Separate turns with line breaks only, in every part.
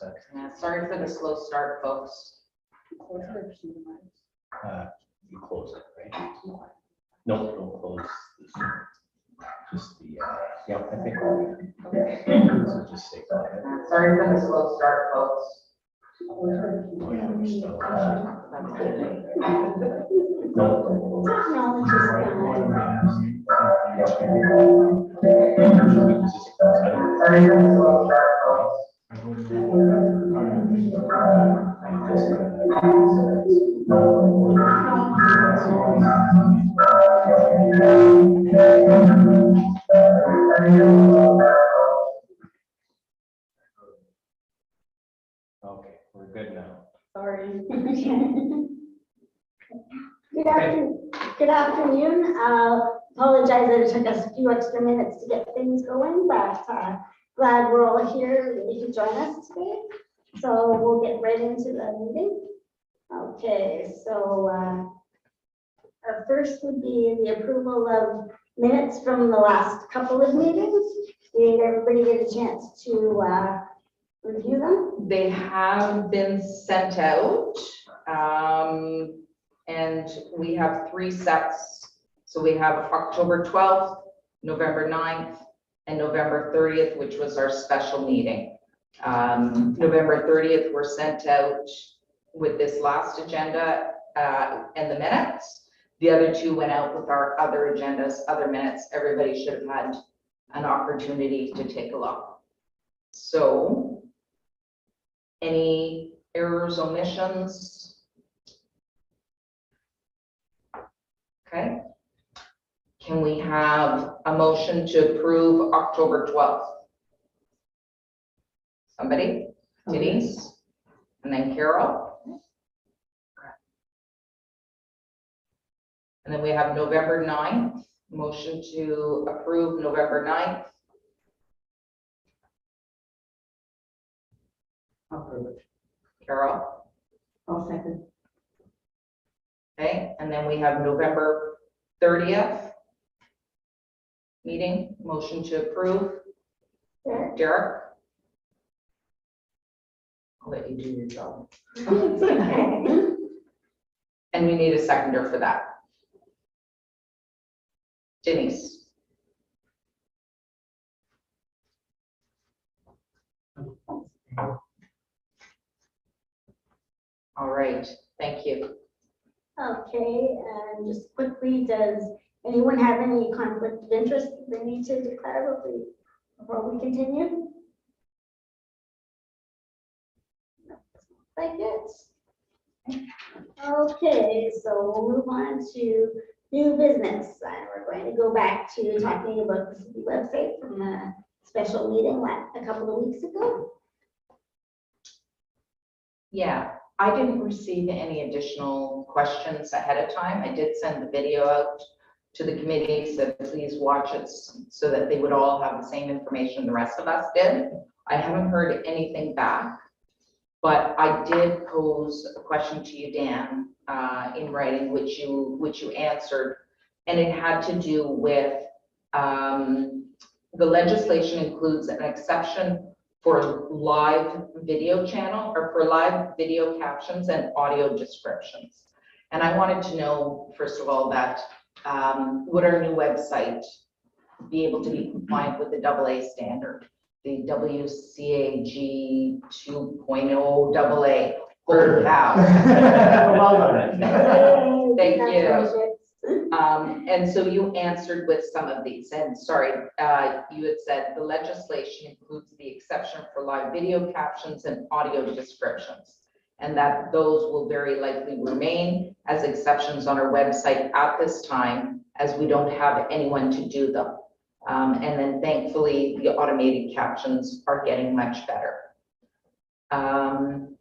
Yeah, sorry for the slow start, folks.
You close it, right? No, don't close this. Just the, yeah, I think we're good. So just say go ahead.
Sorry for the slow start, folks.
Oh, yeah, we're still,
That's good.
no.
Technology's gone.
Sorry for the slow start, folks.
Okay, we're good now.
Sorry. Good afternoon. Apologize that it took us a few extra minutes to get things going, but glad we're all here that you could join us today. So we'll get right into the meeting. Okay, so our first would be the approval of minutes from the last couple of meetings. Did everybody get a chance to review them?
They have been sent out, and we have 3 sets. So we have October 12th, November 9th, and November 30th, which was our special meeting. November 30th were sent out with this last agenda and the minutes. The other 2 went out with our other agendas, other minutes. Everybody should have had an opportunity to take a look. So, any errors, omissions? Okay. Can we have a motion to approve October 12th? Somebody? Denise? And then Carol? And then we have November 9th, motion to approve November 9th.
Approve it.
Carol?
I'll second.
Okay, and then we have November 30th meeting, motion to approve.
Derek?
Derek? I'll let you do your job.
Okay.
And we need a seconder for that. Denise? All right, thank you.
Okay, and just quickly, does anyone have any conflict of interest that they need to declare before we continue? No, like it. Okay, so we'll move on to new business. And we're going to go back to talking about the city website from a special meeting a couple of weeks ago.
Yeah, I didn't receive any additional questions ahead of time. I did send the video out to the committee, so please watch it so that they would all have the same information the rest of us did. I haven't heard anything back, but I did pose a question to you, Dan, in writing, which you answered, and it had to do with the legislation includes an exception for live video channel or for live video captions and audio descriptions. And I wanted to know, first of all, that would our new website be able to be compliant with the AA standard, the WCAG 2.0 AA? Holy cow.
Well done.
Thank you.
Congratulations.
And so you answered with some of these, and sorry, you had said the legislation includes the exception for live video captions and audio descriptions, and that those will very likely remain as exceptions on our website at this time, as we don't have anyone to do them. And then thankfully, the automated captions are getting much better. And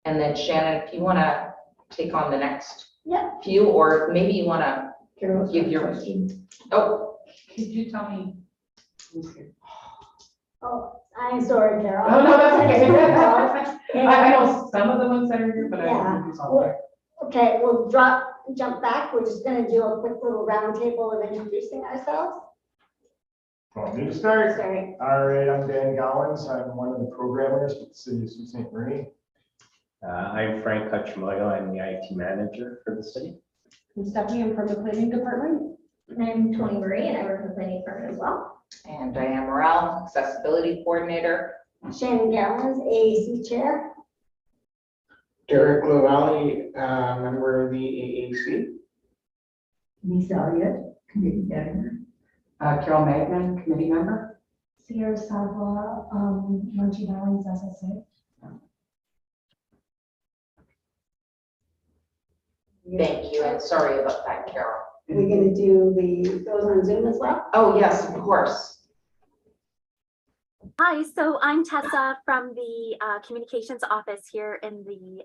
then Shannon, if you want to take on the next
Yep.
few, or maybe you want to
Carol's
give your,
question.
oh,
Could you tell me who's here?
Oh, I'm sorry, Carol.
Oh, no, that's okay.
Okay.
I know some of the ones that are here, but I don't know who's all there.
Okay, we'll jump back. We're just gonna do a quick little round table of introducing ourselves.
Want me to start?
Sorry.
All right, I'm Dan Gallens. I'm one of the programmers with the City of Sault Ste. Marie.
I'm Frank Hutchimoyo. I'm the IT manager for the city.
I'm Stephanie, I'm from the planning department.
I'm Tony Marie and I work in the planning department as well.
And Diane Morel, accessibility coordinator.
Shannon Gallens, AAC Chair.
Derek LaValle, member of the AAC.
Lisa Elliott, committee editor. Carol Magnan, committee member.
Sierra Sava, Munchie Valley's SSA.
Thank you, and sorry about that, Carol.
We're gonna do those on Zoom as well.
Oh, yes, of course.
Hi, so I'm Tessa from the communications office here in the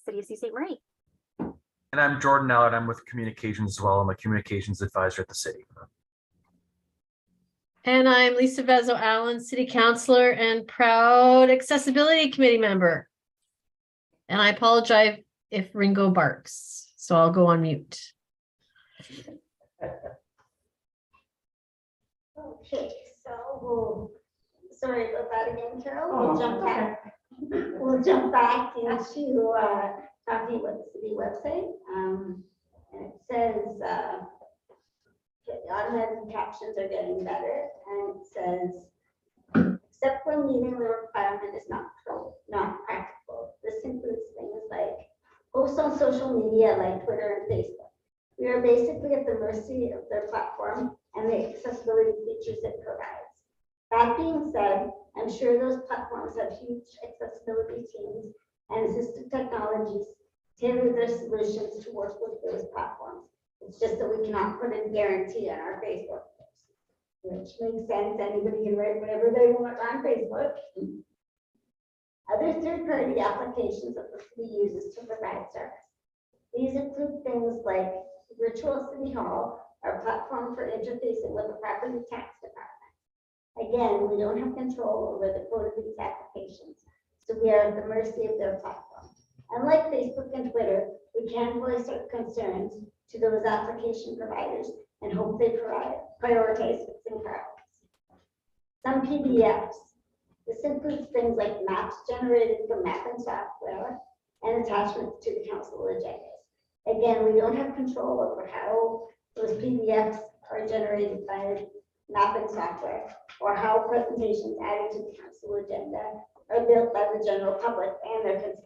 city of Sault Ste. Marie.
And I'm Jordan Allard. I'm with communications as well. I'm a communications advisor at the city.
And I'm Lisa Vezzo Allen, city councilor and proud accessibility committee member. And I apologize if Ringo barks, so I'll go on mute.
Okay, so sorry about that again, Carol.
Oh,
We'll jump back. We'll jump back into talking about the city website. And it says the automatic captions are getting better, and it says except when meeting the requirement is not practical. This includes things like posts on social media like Twitter and Facebook. We are basically at the mercy of their platform and the accessibility features it provides. That being said, I'm sure those platforms have huge accessibility teams and assistive technologies tailor their solutions to work with those platforms. It's just that we cannot put a guarantee on our Facebook posts, which makes sense. Anybody can write whatever they want on Facebook. Other third-party applications that the city uses to provide service. These include things like Virtual City Hall, our platform for interfacing with the property tax department. Again, we don't have control over the code of these applications, so we are at the mercy of their platform. Unlike Facebook and Twitter, we can voice our concerns to those application providers and hope they prioritize fixing problems. Some PDFs. This includes things like maps generated from mapping software and attachments to the council agendas. Again, we don't have control over how those PDFs are generated by mapping software or how presentations added to the council agenda are built by the general public and their consultants.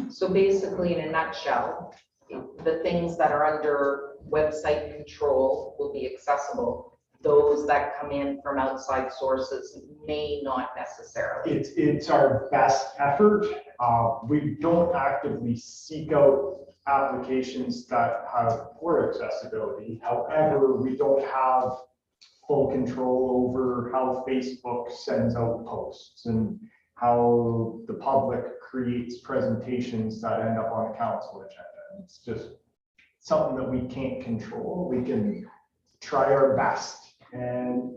So basically, in a nutshell, the things that are under website control will be accessible. Those that come in from outside sources may not necessarily.
It's our best effort. We don't actively seek out applications that have poor accessibility. However, we don't have full control over how Facebook sends out posts and how the public creates presentations that end up on the council agenda. It's just something that we can't control. We can try our best. And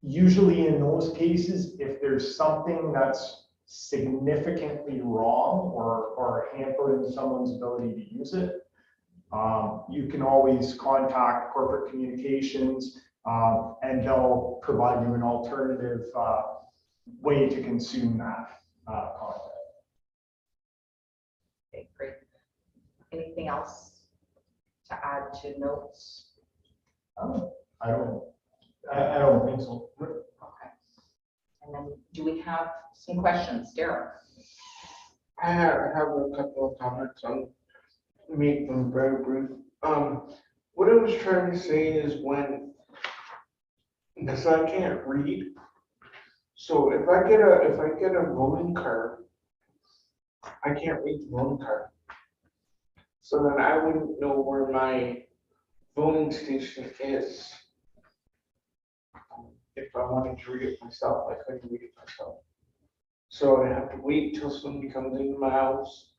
usually in those cases, if there's something that's significantly wrong or hampering someone's ability to use it, you can always contact corporate communications and they'll provide you an alternative way to consume that content.
Okay, great. Anything else to add to notes?
I don't think so.
Okay. And then do we have some questions, Derek?
I have a couple of comments on make them very brief. What I was trying to say is because I can't read, so if I get a voting card, I can't read the voting card. So then I wouldn't know where my voting station is. If I wanted to read it myself, I couldn't read it myself. So I have to wait till somebody comes into my house,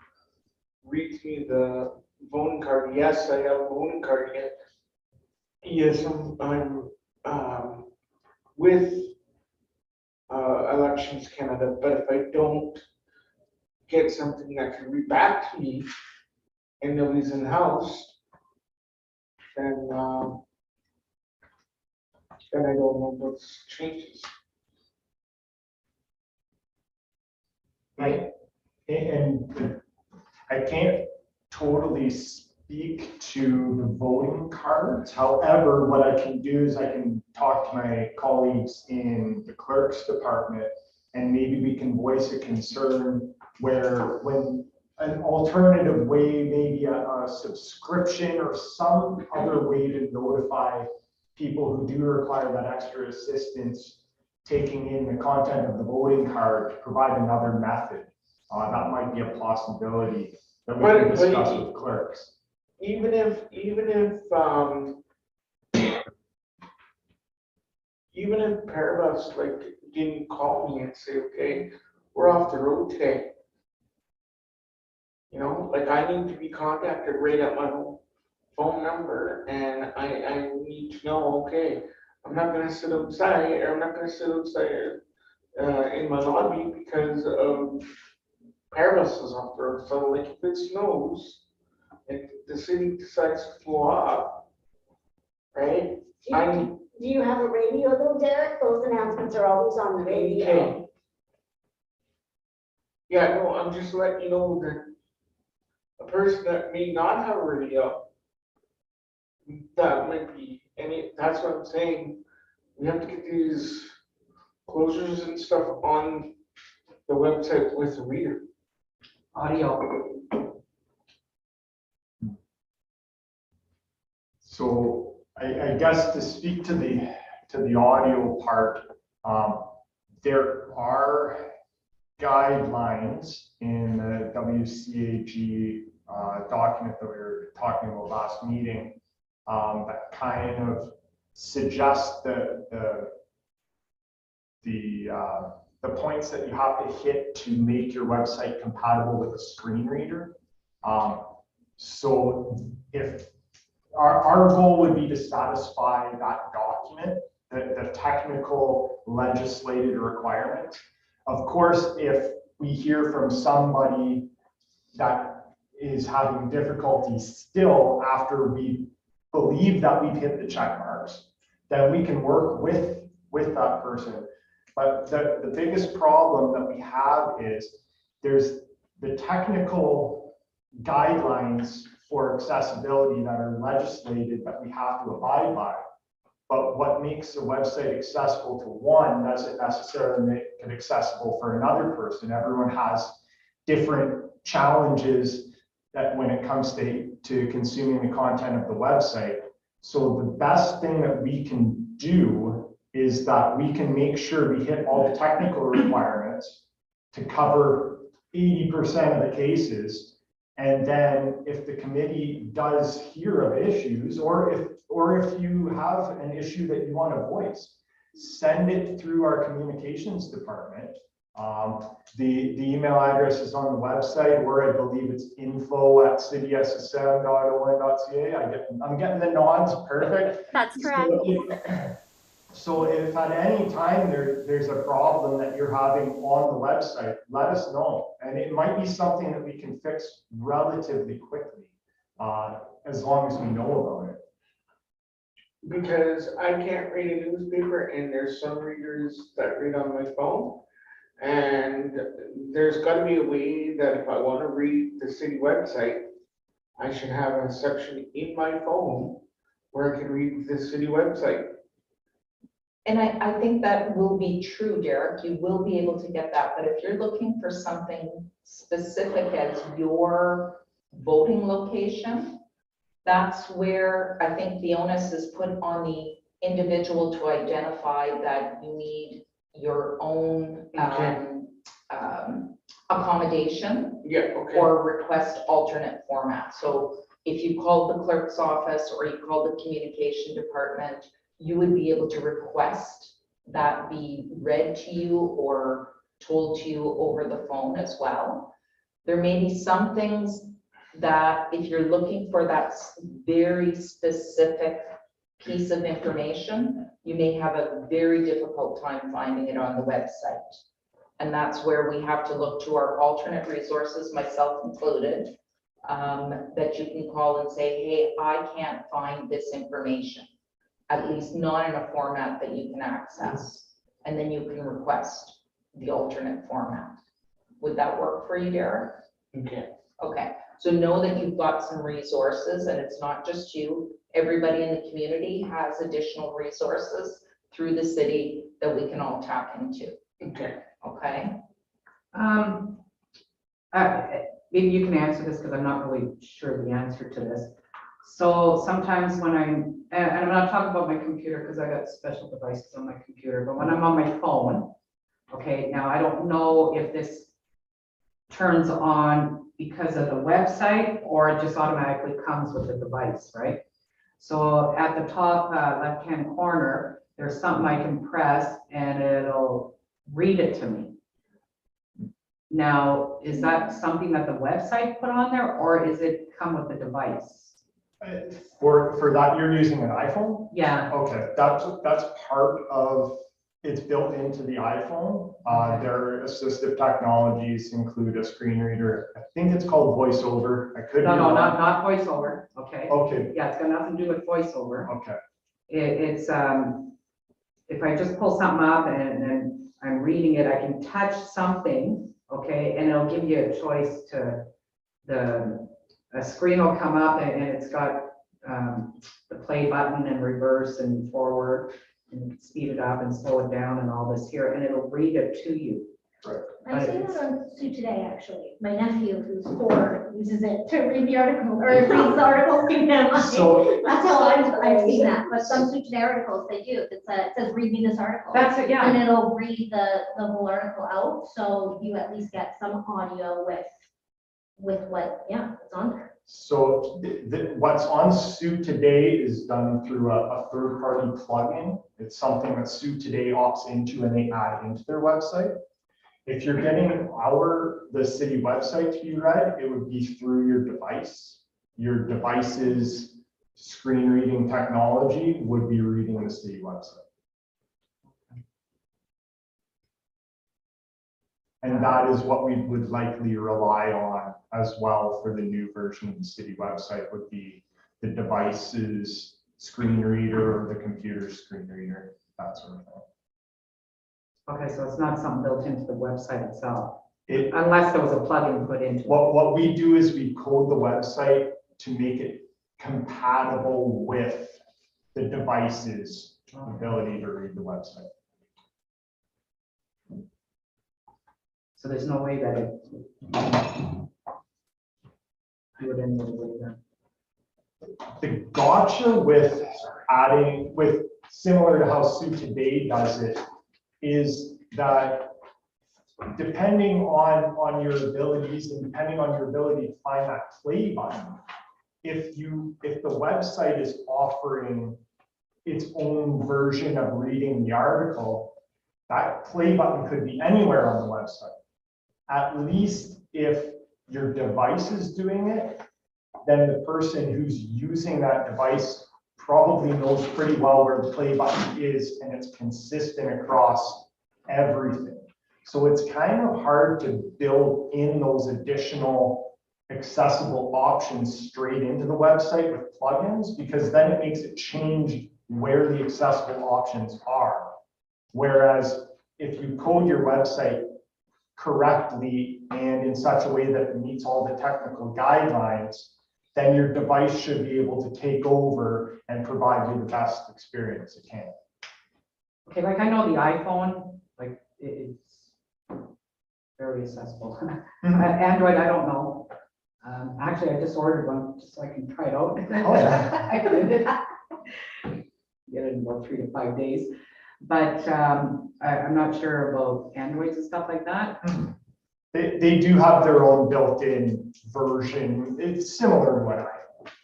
reads me the voting card. Yes, I have a voting card yet. Yes, I'm with Elections Canada, but if I don't get something that can read back to me, and nobody's in the house, then I don't know what's changes.
Right. And I can't totally speak to the voting cards. However, what I can do is I can talk to my colleagues in the clerk's department, and maybe we can voice a concern where when an alternative way, maybe a subscription or some other way to notify people who do require that extra assistance taking in the content of the voting card to provide another method. That might be a possibility that we can discuss with clerks.
Even if Paribus like didn't call me and say, okay, we're off the road today. You know, like I need to be contacted right at my home phone number, and I need to know, okay, I'm not gonna sit outside, or I'm not gonna sit outside in my lobby because of Paribus is off the road. So like if it snows, if the city decides to flow up, right?
Do you have a radio though, Derek? Those announcements are always on the radio.
Okay. Yeah, no, I'm just letting you know that a person that may not have a radio, that might be, that's what I'm saying. We have to get these closures and stuff on the website with the reader.
Audio.
So I guess to speak to the audio part, there are guidelines in the WCAG document that we were talking about last meeting that kind of suggest the points that you have to hit to make your website compatible with a screen reader. So if our goal would be to satisfy that document, the technical legislated requirements. Of course, if we hear from somebody that is having difficulty still after we believe that we've hit the check marks, then we can work with that person. But the biggest problem that we have is there's the technical guidelines for accessibility that are legislated that we have to abide by. But what makes a website accessible to one doesn't necessarily make it accessible for another person. Everyone has different challenges that when it comes to consuming the content of the website. So the best thing that we can do is that we can make sure we hit all the technical requirements to cover 80% of the cases. And then if the committee does hear of issues, or if you have an issue that you want to voice, send it through our communications department. The email address is on the website, where I believe it's info@cityssm.on.ca. I'm getting the nods, perfect.
That's correct.
So if at any time there's a problem that you're having on the website, let us know. And it might be something that we can fix relatively quickly, as long as we know about it.
Because I can't read a newspaper, and there's some readers that read on my phone. And there's got to be a way that if I want to read the city website, I should have a section in my phone where I can read the city website.
And I think that will be true, Derek. You will be able to get that. But if you're looking for something specific as your voting location, that's where I think the onus is put on the individual to identify that you need your own accommodation.
Yeah, okay.
Or request alternate format. So if you called the clerk's office or you called the communication department, you would be able to request that be read to you or told to you over the phone as well. There may be some things that if you're looking for that very specific piece of information, you may have a very difficult time finding it on the website. And that's where we have to look to our alternate resources, myself included, that you can call and say, hey, I can't find this information, at least not in a format that you can access. And then you can request the alternate format. Would that work for you, Derek?
Okay.
Okay, so know that you've got some resources and it's not just you. Everybody in the community has additional resources through the city that we can all tap into,
Okay.
okay?
Maybe you can answer this because I'm not really sure the answer to this. So sometimes when and I'm not talking about my computer because I got special devices on my computer, but when I'm on my phone, okay, now I don't know if this turns on because of the website or it just automatically comes with the device, right? So at the top left-hand corner, there's something I can press and it'll read it to me. Now, is that something that the website put on there or is it come with the device?
For that, you're using an iPhone?
Yeah,
Okay, that's part of, it's built into the iPhone. Their assistive technologies include a screen reader. I think it's called VoiceOver. I could be
no,
wrong.
not voiceover, okay?
Okay,
Yeah, it's got nothing to do with voiceover.
okay.
It's, if I just pull something up and I'm reading it, I can touch something, okay? And it'll give you a choice to, a screen will come up and it's got the play button and reverse and forward and speed it up and slow it down and all this here, and it'll read it to you.
I've seen that on Sue Today, actually. My nephew, who's 4, uses it to read the article, or reads the articles to him.
So-
That's how I've seen that, but some Sue Today articles, they do. It says, read me this article.
That's it, yeah.
And it'll read the whole article out, so you at least get some audio with what, it's on there.
So what's on Sue Today is done through a third-party plugin. It's something that Sue Today opts into and they add into their website. If you're getting the city website to be read, it would be through your device. Your device's screen reading technology would be reading the city website. And that is what we would likely rely on as well for the new version of the city website, would be the device's screen reader or the computer's screen reader, that sort of thing.
Okay, so it's not something built into the website itself,
It,
unless there was a plugin put into it.
what we do is we code the website to make it compatible with the device's ability to read the website.
So there's no way that it do it any other way then.
The gotcha with adding, similar to how Sue Today does it, is that depending on your abilities and depending on your ability to find that play button, if the website is offering its own version of reading the article, that play button could be anywhere on the website. At least if your device is doing it, then the person who's using that device probably knows pretty well where the play button is and it's consistent across everything. So it's kind of hard to build in those additional accessible options straight into the website with plugins, because then it makes it change where the accessible options are. Whereas if you code your website correctly and in such a way that it meets all the technical guidelines, then your device should be able to take over and provide you the best experience it can.
Okay, like I know the iPhone, like it's very accessible. Android, I don't know. Actually, I just ordered one just so I can try it out. I did it. Get it in about 3 to 5 days. But I'm not sure about Androids and stuff like that.
They do have their own built-in version. It's similar to what I.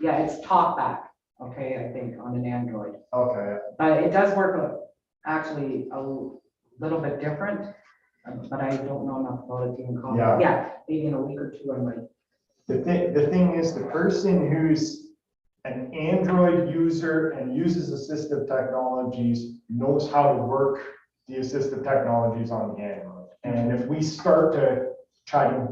Yeah, it's TalkBack, okay, I think, on an Android.
Okay.
But it does work actually a little bit different, but I don't know enough about it to even comment.
Yeah.
Yeah, maybe in a week or two I might.
The thing is, the person who's an Android user and uses assistive technologies knows how to work the assistive technologies on the Android. And if we start to try to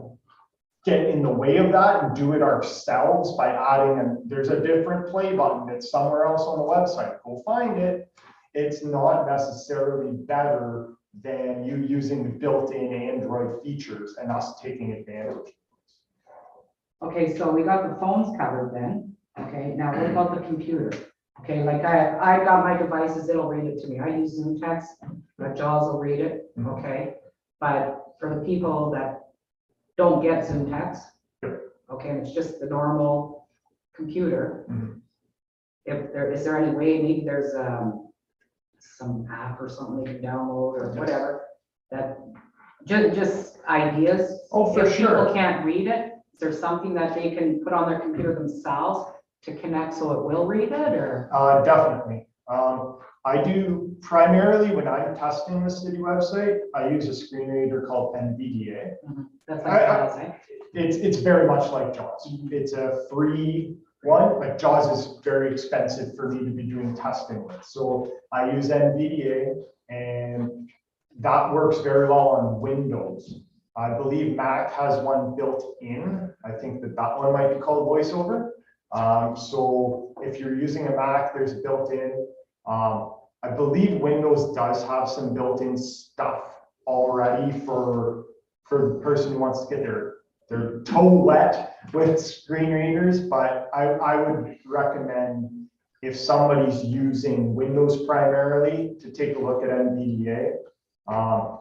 get in the way of that and do it ourselves by adding, and there's a different play button that's somewhere else on the website. Go find it. It's not necessarily better than you using the built-in Android features and us taking advantage.
Okay, so we got the phones covered then. Okay, now what about the computer? Okay, like I've got my devices, it'll read it to me. I use Zoom text, my JAWS will read it, okay? But for the people that don't get Zoom text, okay, and it's just the normal computer.
Mhm.
Is there any way, maybe there's some app or something they can download or whatever, that, just ideas?
Oh, for
If people
sure.
can't read it, is there something that they can put on their computer themselves to connect so it will read it, or?
Definitely. I do primarily when I'm testing the city website, I use a screen reader called NVDA.
That's like JAWS, eh?
It's very much like JAWS. It's a free one, like JAWS is very expensive for me to be doing testing with. So I use NVDA and that works very well on Windows. I believe Mac has one built in. I think that one might be called VoiceOver. So if you're using a Mac, there's built-in. I believe Windows does have some built-in stuff already for the person who wants to get their toe wet with screen readers, but I would recommend if somebody's using Windows primarily to take a look at NVDA.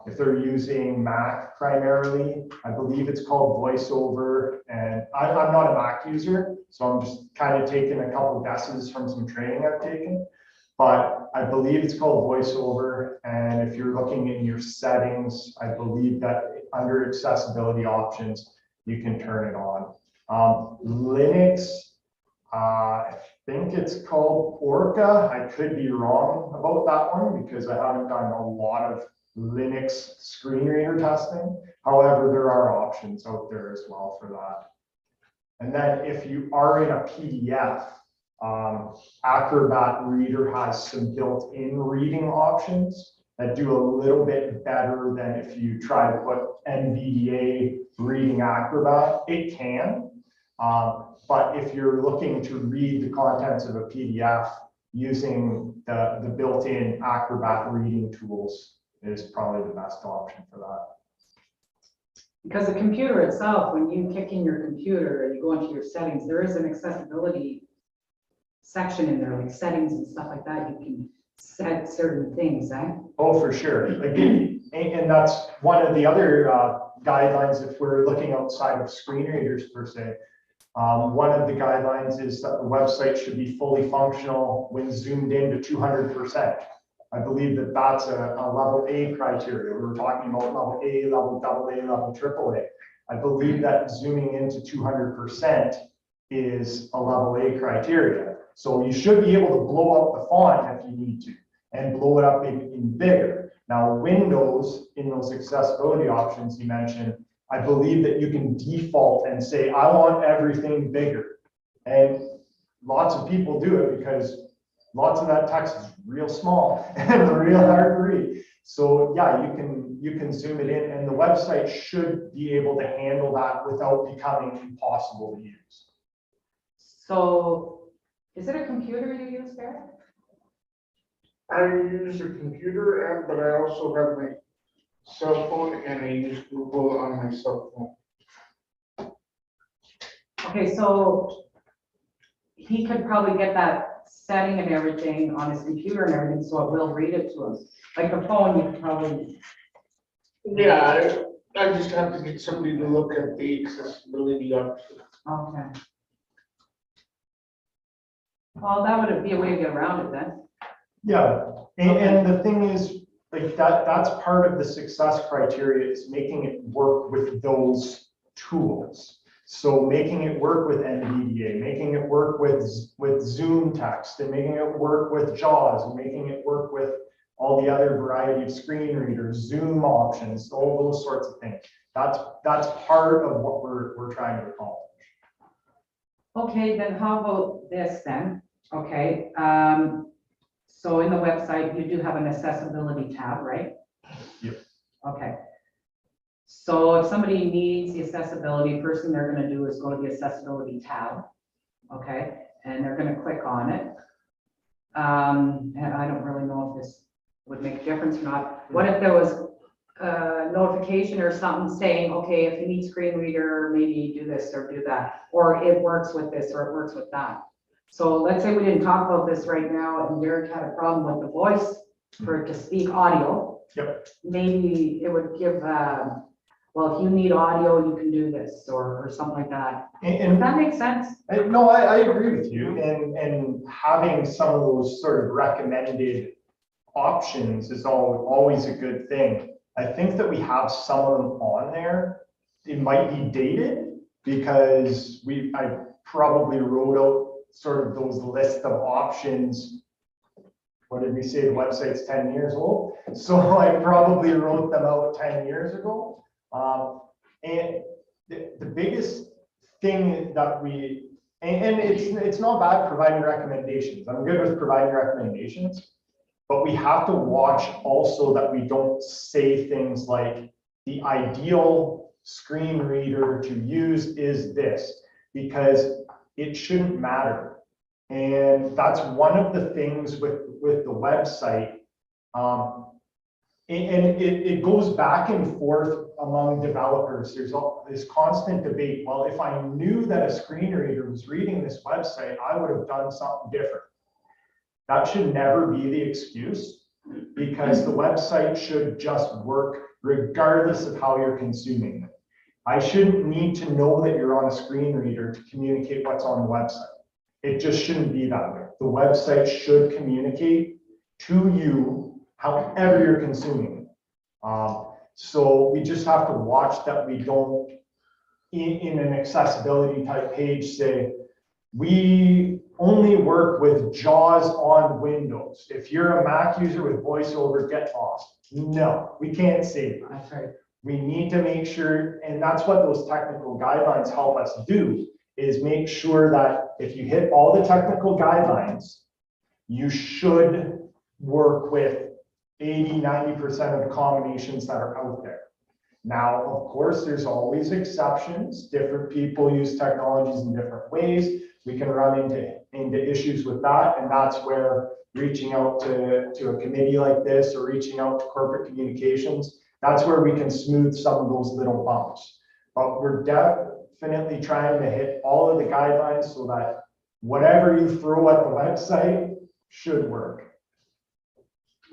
If they're using Mac primarily, I believe it's called VoiceOver, and I'm not a Mac user, so I'm just kind of taking a couple guesses from some training I've taken, but I believe it's called VoiceOver, and if you're looking in your settings, I believe that under accessibility options, you can turn it on. Linux, I think it's called Orca. I could be wrong about that one because I haven't done a lot of Linux screen reader testing. However, there are options out there as well for that. And then if you are in a PDF, Acrobat Reader has some built-in reading options that do a little bit better than if you try to put NVDA reading Acrobat. It can, but if you're looking to read the contents of a PDF using the built-in Acrobat reading tools is probably the best option for that.
Because the computer itself, when you kick in your computer and you go into your settings, there is an accessibility section in there, like settings and stuff like that. You can set certain things, eh?
Oh, for sure. Like, and that's one of the other guidelines if we're looking outside of screen readers per se. One of the guidelines is that the website should be fully functional when zoomed in to 200%. I believe that that's a level A criteria. We were talking about level A, level AA, level AAA. I believe that zooming into 200% is a level A criteria. So you should be able to blow up the font if you need to and blow it up in bigger. Now, Windows, in those accessibility options you mentioned, I believe that you can default and say, I want everything bigger. And lots of people do it because lots of that text is real small and real hard to read. So yeah, you can zoom it in, and the website should be able to handle that without becoming impossible to use.
So is it a computer you use there?
I use a computer, but I also have my cell phone and I use Google on my cell phone.
Okay, so he could probably get that setting and everything on his computer and everything, so it will read it to him. Like the phone, you could probably.
Yeah, I just have to get somebody to look at the accessibility option.
Okay. Well, that would be a way to get around it then.
Yeah, and the thing is, like that's part of the success criteria is making it work with those tools. So making it work with NVDA, making it work with Zoom text, and making it work with JAWS, and making it work with all the other variety of screen readers, Zoom options, all those sorts of things. That's part of what we're trying to accomplish.
Okay, then how about this then? Okay, so in the website, you do have an accessibility tab, right?
Yep.
Okay. So if somebody needs the accessibility, first thing they're gonna do is go to the accessibility tab, okay? And they're gonna click on it. And I don't really know if this would make a difference or not. What if there was a notification or something saying, okay, if you need screen reader, maybe do this or do that, or it works with this or it works with that. So let's say we didn't talk about this right now and Derek had a problem with the voice for it to speak audio.
Yep.
Maybe it would give, well, if you need audio, you can do this or something like that.
And
Does that make sense?
no, I agree with you, and having some of those sort of recommended options is always a good thing. I think that we have some of them on there. It might be dated because I probably wrote out sort of those list of options. What did we say? The website's 10 years old. So I probably wrote them out 10 years ago. And the biggest thing that and it's not bad providing recommendations. I'm good with providing recommendations, but we have to watch also that we don't say things like the ideal screen reader to use is this, because it shouldn't matter. And that's one of the things with the website. And it goes back and forth among developers. There's this constant debate. Well, if I knew that a screen reader was reading this website, I would have done something different. That should never be the excuse, because the website should just work regardless of how you're consuming it. I shouldn't need to know that you're on a screen reader to communicate what's on the website. It just shouldn't be that way. The website should communicate to you however you're consuming it. So we just have to watch that we don't, in an accessibility type page, say, we only work with JAWS on Windows. If you're a Mac user with VoiceOver, get lost. No, we can't say that.
That's right.
We need to make sure, and that's what those technical guidelines help us do, is make sure that if you hit all the technical guidelines, you should work with 80–90% of the combinations that are out there. Now, of course, there's always exceptions. Different people use technologies in different ways. We can run into issues with that, and that's where reaching out to a committee like this or reaching out to corporate communications, that's where we can smooth some of those little bumps. But we're definitely trying to hit all of the guidelines so that whatever you throw at the website should work.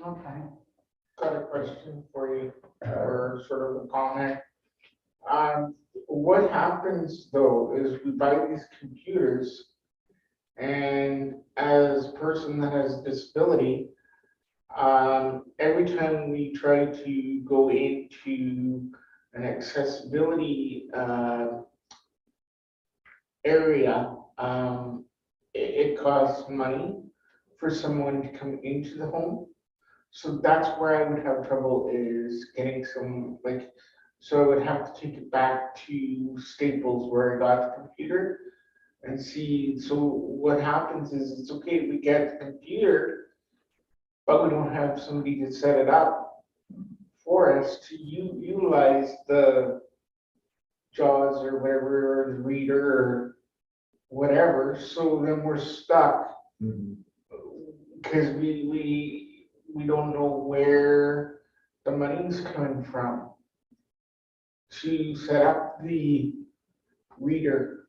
Okay.
Got a question for you, or sort of a comment. What happens though is we buy these computers, and as a person that has a disability, every time we try to go into an accessibility area, it costs money for someone to come into the home. So that's where I would have trouble, is getting some, like, so I would have to take it back to Staples where I got the computer and see. So what happens is, it's okay, we get the computer, but we don't have somebody to set it up for us to utilize the JAWS or whatever, or the reader or whatever. So then we're stuck because we don't know where the money's coming from to set up the reader.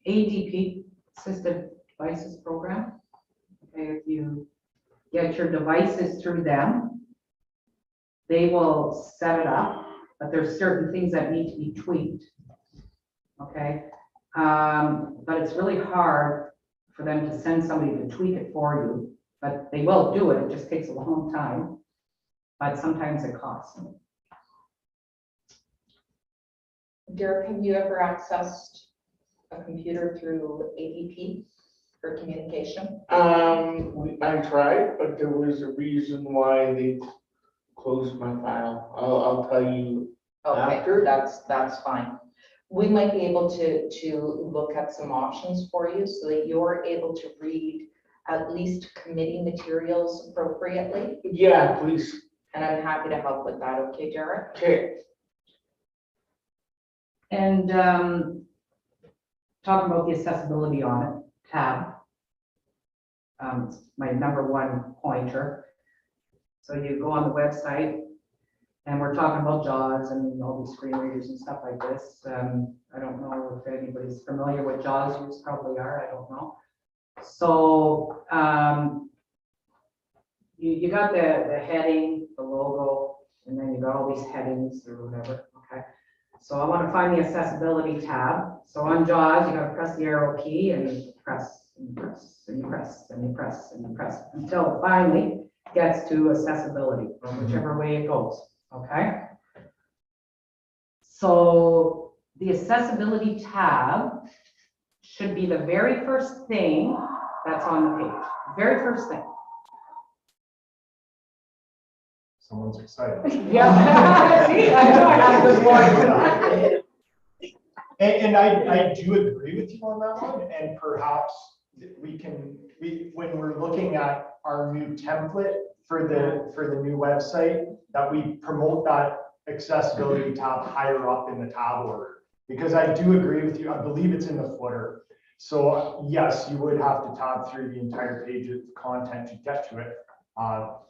ADP, Assistive Devices Program. Okay, if you get your devices through them, they will set it up, but there's certain things that need to be tweaked. Okay, but it's really hard for them to send somebody to tweak it for you, but they will do it. It just takes a long time, but sometimes it costs.
Derek, have you ever accessed a computer through ADP for communication?
I tried, but there was a reason why they closed my file. I'll tell you
Okay,
after.
that's fine. We might be able to look at some options for you so that you're able to read at least committee materials appropriately.
Yeah, please.
And I'm happy to help with that. Okay, Derek?
Okay.
And talking about the accessibility on it, tab. It's my number one pointer. So you go on the website and we're talking about JAWS and all these screen readers and stuff like this. I don't know if anybody's familiar with JAWS, you probably are, I don't know. So you got the heading, the logo, and then you got all these headings or whatever, okay? So I want to find the accessibility tab. So on JAWS, you got to press the arrow key and you press and you press and you press and you press and you press until it finally gets to accessibility, or whichever way it goes, okay? So the accessibility tab should be the very first thing that's on the page, very first thing.
Someone's excited.
Yeah. See, I know I have a good voice.
And I do agree with you on that one, and perhaps when we're looking at our new template for the new website, that we promote that accessibility tab higher up in the tab order. Because I do agree with you, I believe it's in the footer. So yes, you would have to tab through the entire page of content to get to it,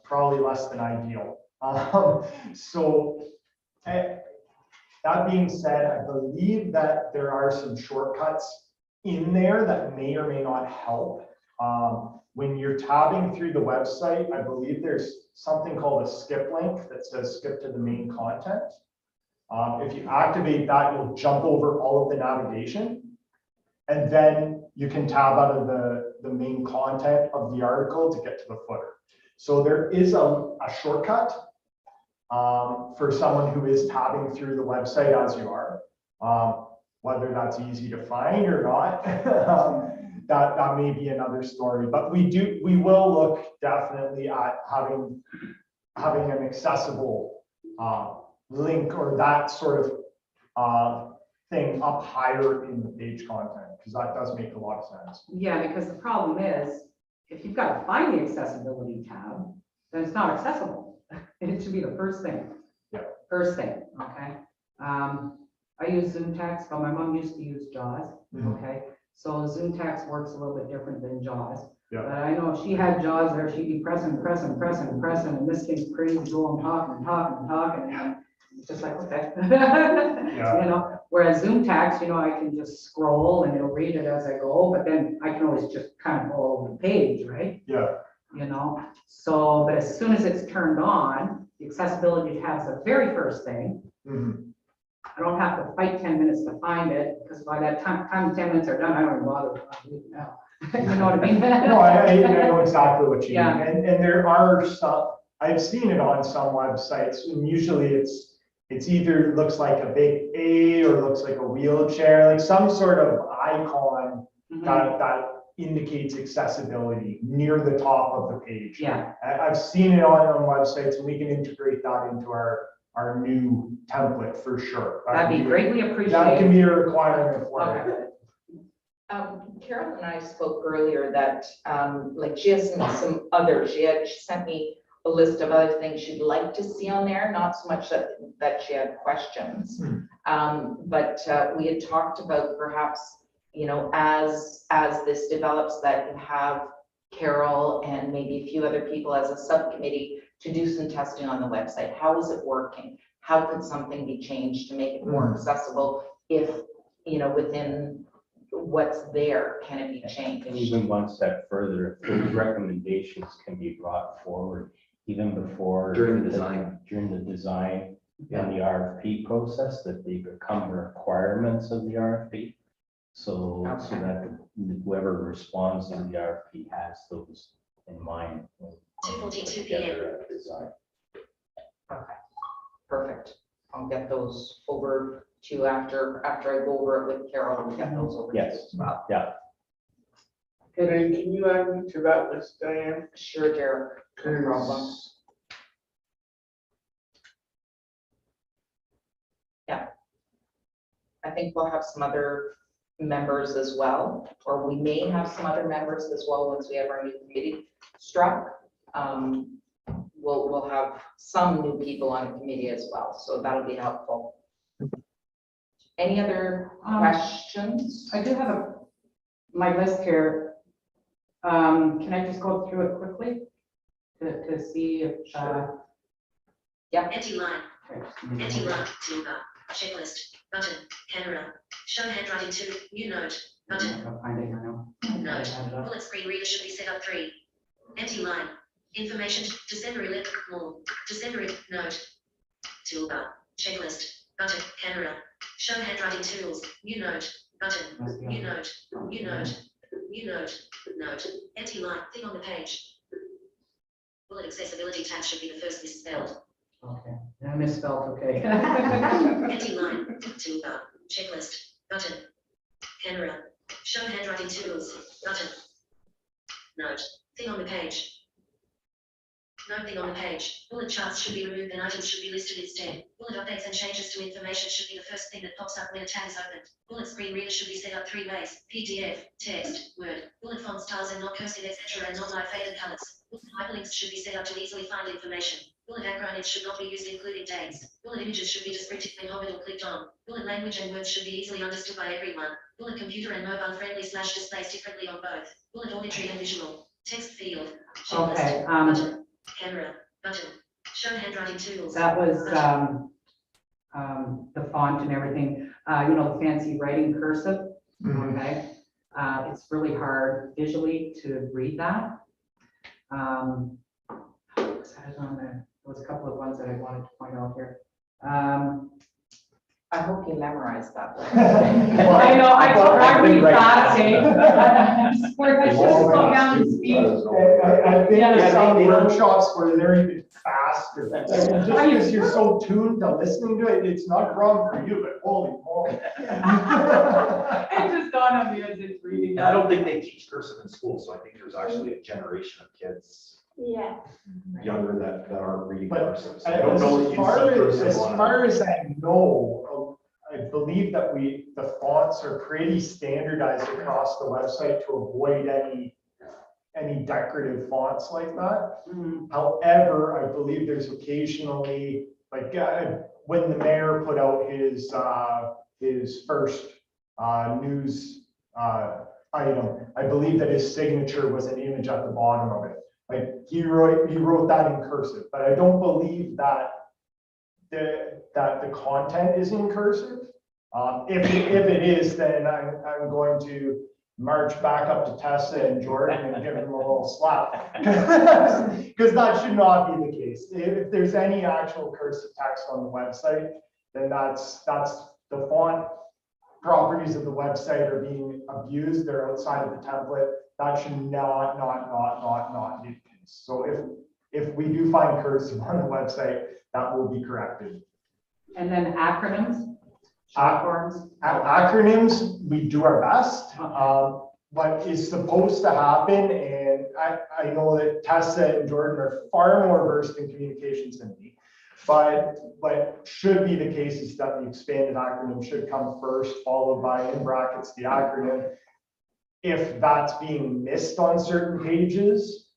probably less than ideal. That being said, I believe that there are some shortcuts in there that may or may not help. When you're tabbing through the website, I believe there's something called a skip link that says skip to the main content. If you activate that, you'll jump over all of the navigation, and then you can tab out of the main content of the article to get to the footer. So there is a shortcut for someone who is tabbing through the website as you are. Whether that's easy to find or not, that may be another story. But we will look definitely at having an accessible link or that sort of thing up higher in the page content, because that does make a lot of sense.
Yeah, because the problem is, if you've got to find the accessibility tab, then it's not accessible. It should be the first thing.
Yeah.
First thing, okay? I use ZoomText, but my mom used to use JAWS, okay? So ZoomText works a little bit different than JAWS.
Yeah.
But I know if she had JAWS there, she'd be pressing, and this thing's crazy, going, talking, and it's just like, okay.
Yeah.
You know, whereas ZoomText, you know, I can just scroll and it'll read it as I go, but then I can always just kind of go over the page, right?
Yeah.
You know, so, but as soon as it's turned on, the accessibility tab's the very first thing.
Mhm.
I don't have to fight 10 minutes to find it, because by that time 10 minutes are done, I don't even bother. Now. You know what I mean?
No, I know exactly what you
Yeah.
mean. And there are some, I've seen it on some websites, and usually it's either looks like a big A or looks like a wheelchair, like some sort of icon that indicates accessibility near the top of the page.
Yeah.
I've seen it on websites, and we can integrate that into our new template for sure.
That'd be greatly appreciated.
That can be a requirement for it.
Okay.
Carol and I spoke earlier that, like, she has some others, she sent me a list of other things she'd like to see on there, not so much that she had questions. But we had talked about perhaps, you know, as this develops, that you have Carol and maybe a few other people as a subcommittee to do some testing on the website. How is it working? How could something be changed to make it more accessible if, you know, within what's there, can it be changed?
And even one step further, if those recommendations can be brought forward even before
During the design.
During the design and the RFP process, that they become requirements of the RFP. So that whoever responds to the RFP has those in mind when putting together a design.
Okay, perfect. I'll get those over to you after I go over it with Carol and get those over to you
Yes.
as well.
Yeah.
Can you add me to that list, Diane?
Sure, Derek. No problem. Yeah. I think we'll have some other members as well, or we may have some other members as well once we have our new committee struck. We'll have some new people on the committee as well, so that'll be helpful. Any other questions?
I do have my list here. Can I just go through it quickly to see if,
Empty line, empty line, toolbar, checklist, button, camera, show handwriting to, new note, button,
I'll find it here now.
note, bullet screen reader should be set up 3. Empty line, information, December 11th, more, December, note, toolbar, checklist, button, camera, show handwriting tools, new note, button, new note, new note, new note, note, empty line, thing on the page. Bullet accessibility tab should be the first misspelled.
Okay, I misspelled, okay.
Empty line, toolbar, checklist, button, camera, show handwriting tools, button. Note, thing on the page. Note thing on the page. Bullet charts should be removed and items should be listed instead. Bullet updates and changes to information should be the first thing that pops up when a tab is opened. Bullet screen reader should be set up 3 ways: PDF, text, Word. Bullet font styles and not cursive, etc. and not light faded colors. Bullet hyperlinks should be set up to easily find information. Bullet acronyms should not be used, including dates. Bullet images should be just printed when hovered or clicked on. Bullet language and words should be easily understood by everyone. Bullet computer and mobile friendly / displays differently on both. Bullet auditory and visual. Text field. Checklist.
Okay,
Button. Camera. Button. Show handwriting tools.
that was,
Button.
the font and everything, you know, the fancy writing cursive, okay? It's really hard visually to read that. Was that on there? There was a couple of ones that I wanted to point out here.
I hope you memorized that.
I know, I read fast, eh? Swear I should slow down and speak.
I think
Yeah,
there's some
maybe.
workshops where they're even faster. And just because you're so tuned to listening to it, it's not a problem for you, but holy moly.
It just dawned on me as it's reading.
I don't think they teach cursive in school, so I think there's actually a generation of kids
Yeah.
younger that aren't reading
But
cursive. So I don't know that
As
you
far
see
as,
cursive
as
on.
far as I know, I believe that the fonts are pretty standardized across the website to avoid any decorative fonts like that.
Mhm.
However, I believe there's occasionally, like, when the mayor put out his first news item, I believe that his signature was an image at the bottom of it. Like, he wrote that in cursive, but I don't believe that the content is in cursive. If it is, then I'm going to march back up to Tessa and Jordan and give them a little slap. Because that should not be the case. If there's any actual cursive text on the website, then that's the font properties of the website are being abused. They're outside of the template. That should not be the case. So if we do find cursive on the website, that will be corrected.
And then acronyms, short forms.
Acronyms, we do our best. What is supposed to happen, and I know that Tessa and Jordan are far more versed in communications than me, but what should be the case is that the expanded acronym should come first, followed by, in brackets, the acronym. If that's being missed on certain pages,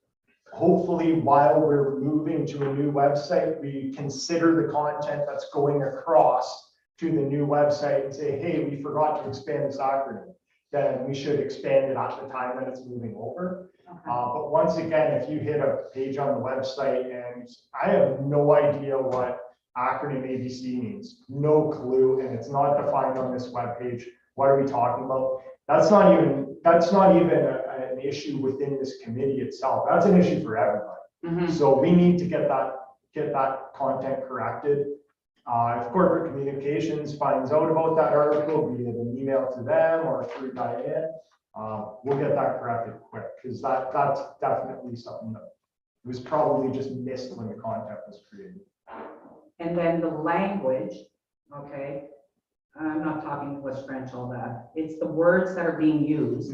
hopefully while we're moving to a new website, we consider the content that's going across to the new website and say, hey, we forgot to expand this acronym. Then we should expand it at the time that it's moving over. But once again, if you hit a page on the website and I have no idea what acronym ABC means, no clue, and it's not defined on this web page, what are we talking about? That's not even an issue within this committee itself. That's an issue for everybody. So we need to get that content corrected. If corporate communications finds out about that article, be it an email to them or through Diane, we'll get that corrected quick, because that's definitely something that was probably just missed when the content was created.
And then the language, okay, I'm not talking English, French, all that. It's the words that are being used.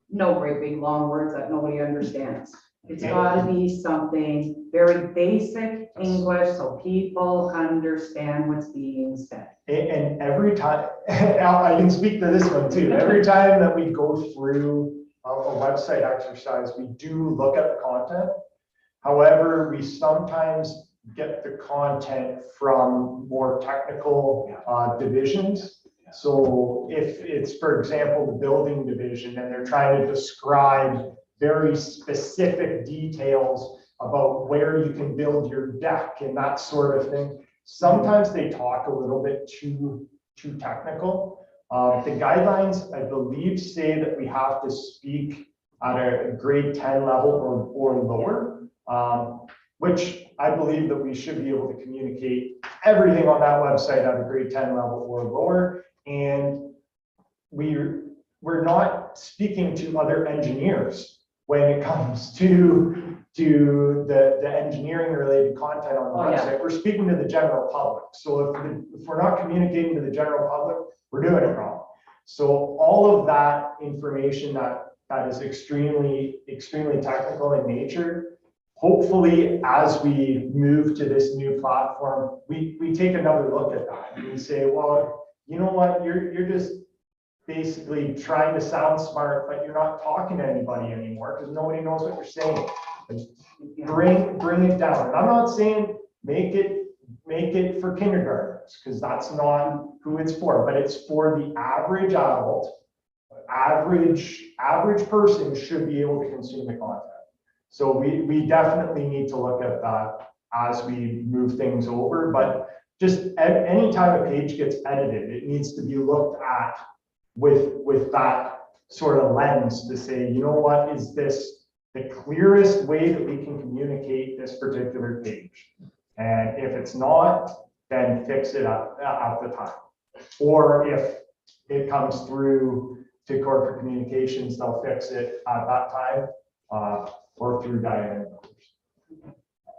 No great big long words that nobody understands. It's gotta be something very basic English so people understand what's being said.
And every time, I can speak to this one too, every time that we go through a website exercise, we do look at the content. However, we sometimes get the content from more technical divisions. So if it's, for example, the building division, and they're trying to describe very specific details about where you can build your deck and that sort of thing, sometimes they talk a little bit too technical. The guidelines, I believe, say that we have to speak at a grade 10 level or lower, which I believe that we should be able to communicate everything on that website at a grade 10 level or lower. And we're not speaking to other engineers when it comes to the engineering related content on the website. We're speaking to the general public. So if we're not communicating to the general public, we're doing it wrong. So all of that information that is extremely technical in nature, hopefully as we move to this new platform, we take another look at that and we say, well, you know what, you're just basically trying to sound smart, but you're not talking to anybody anymore because nobody knows what you're saying. Bring it down. And I'm not saying make it for kindergartners, because that's not who it's for, but it's for the average adult. Average person should be able to consume the content. So we definitely need to look at that as we move things over. But just any time a page gets edited, it needs to be looked at with that sort of lens to say, you know what, is this the clearest way that we can communicate this particular page? And if it's not, then fix it at the time. Or if it comes through to corporate communications, they'll fix it at that time, or through Diane.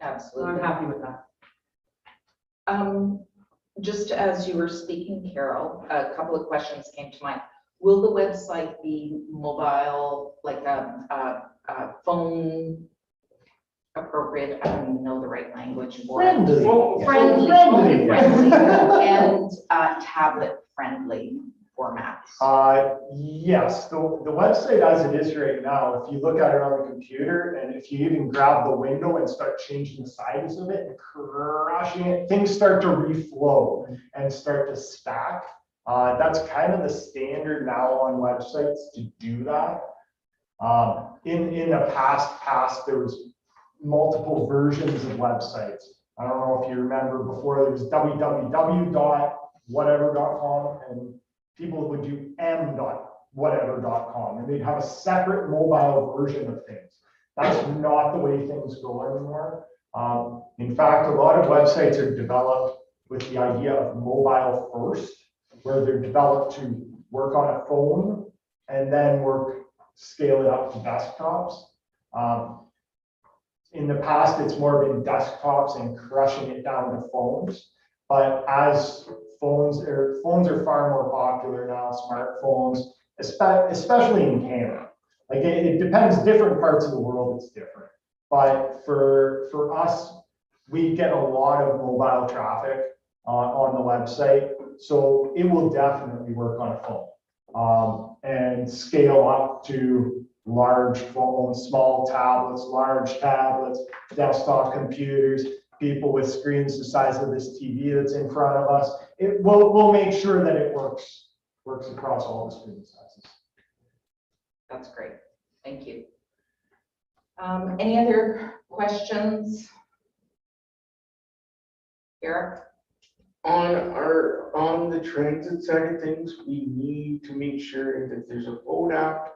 Absolutely.
I'm happy with that.
Just as you were speaking, Carol, a couple of questions came to mind. Will the website be mobile, like a phone appropriate? I don't even know the right language for it. Friendly, and tablet friendly formats.
Yes, the website as it is right now, if you look at it on the computer, and if you even grab the window and start changing the size of it and crushing it, things start to reflow and start to stack. That's kind of the standard now on websites to do that. In the past, there was multiple versions of websites. I don't know if you remember before, there was www.whatever.com, and people would do m.whatever.com, and they'd have a separate mobile version of things. That's not the way things go anymore. In fact, a lot of websites are developed with the idea of mobile first, where they're developed to work on a phone and then scale it up to desktops. In the past, it's more been desktops and crushing it down to phones. But as phones are far more popular now, smartphones, especially in Canada. Like it depends, different parts of the world, it's different. But for us, we get a lot of mobile traffic on the website. So it will definitely work on a phone and scale up to large phones, small tablets, large tablets, desktop computers, people with screens the size of this TV that's in front of us. We'll make sure that it works across all the screen sizes.
That's great. Thank you. Any other questions? Eric?
On the transit side of things, we need to make sure that there's a phone app.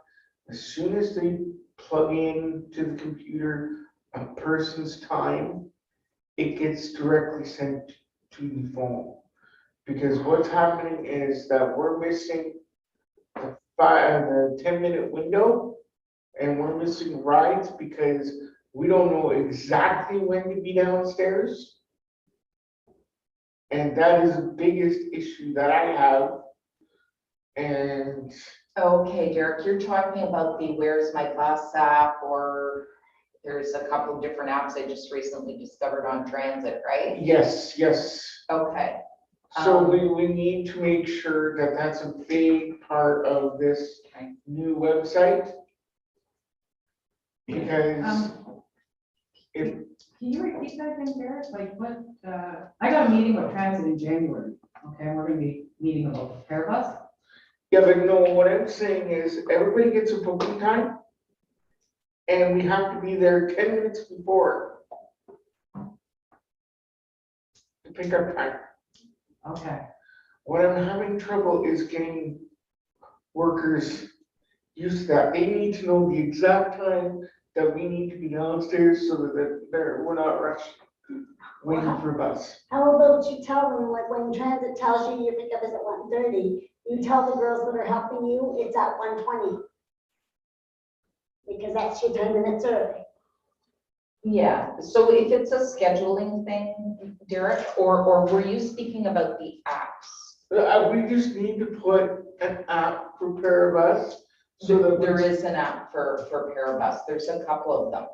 As soon as they plug in to the computer a person's time, it gets directly sent to the phone. Because what's happening is that we're missing the 10-minute window, and we're missing rides because we don't know exactly when to be downstairs. And that is the biggest issue that I have. And
Okay, Derek, you're talking about the Where's My Bus app, or there's a couple of different apps I just recently discovered on transit, right?
Yes, yes.
Okay.
So we need to make sure that that's a big part of this
Okay.
new website. Because if,
Can you repeat that again, Derek? Like what, I got a meeting with Transit in January, okay, and we're gonna be meeting about the pair bus.
yeah, but no, what I'm saying is everybody gets a booking time. And we have to be there 10 minutes before. To pick up time.
Okay,
What I'm having trouble is getting workers used to that. They need to know the exact time that we need to be downstairs so that we're not rushing, waiting for a bus.
How about you tell them, like when transit tells you your pickup is at 1:30, you tell the girls that are helping you, it's at 1:20. Because that's your 10 minutes early.
Yeah, so if it's a scheduling thing, Derek, or were you speaking about the apps?
We just need to put an app for pair of us. So that
There is an app for Parabus. There's a couple of them.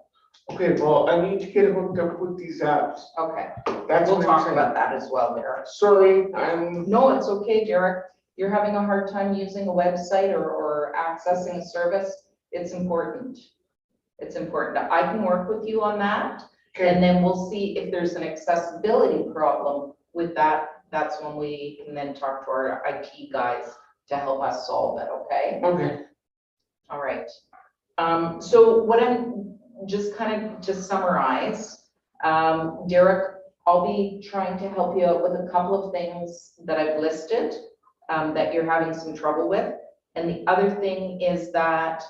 Okay, well, I need to get hooked up with these apps.
Okay,
That's
we'll
what I'm
talk
saying.
about that as well, Derek.
Sorry,
No, it's okay, Derek. You're having a hard time using a website or accessing a service. It's important. It's important. I can work with you on that.
okay,
And then we'll see if there's an accessibility problem with that. That's when we can then talk to our IT guys to help us solve it, okay?
okay.
All right. So what I'm just kind of to summarize, Derek, I'll be trying to help you out with a couple of things that I've listed that you're having some trouble with. And the other thing is that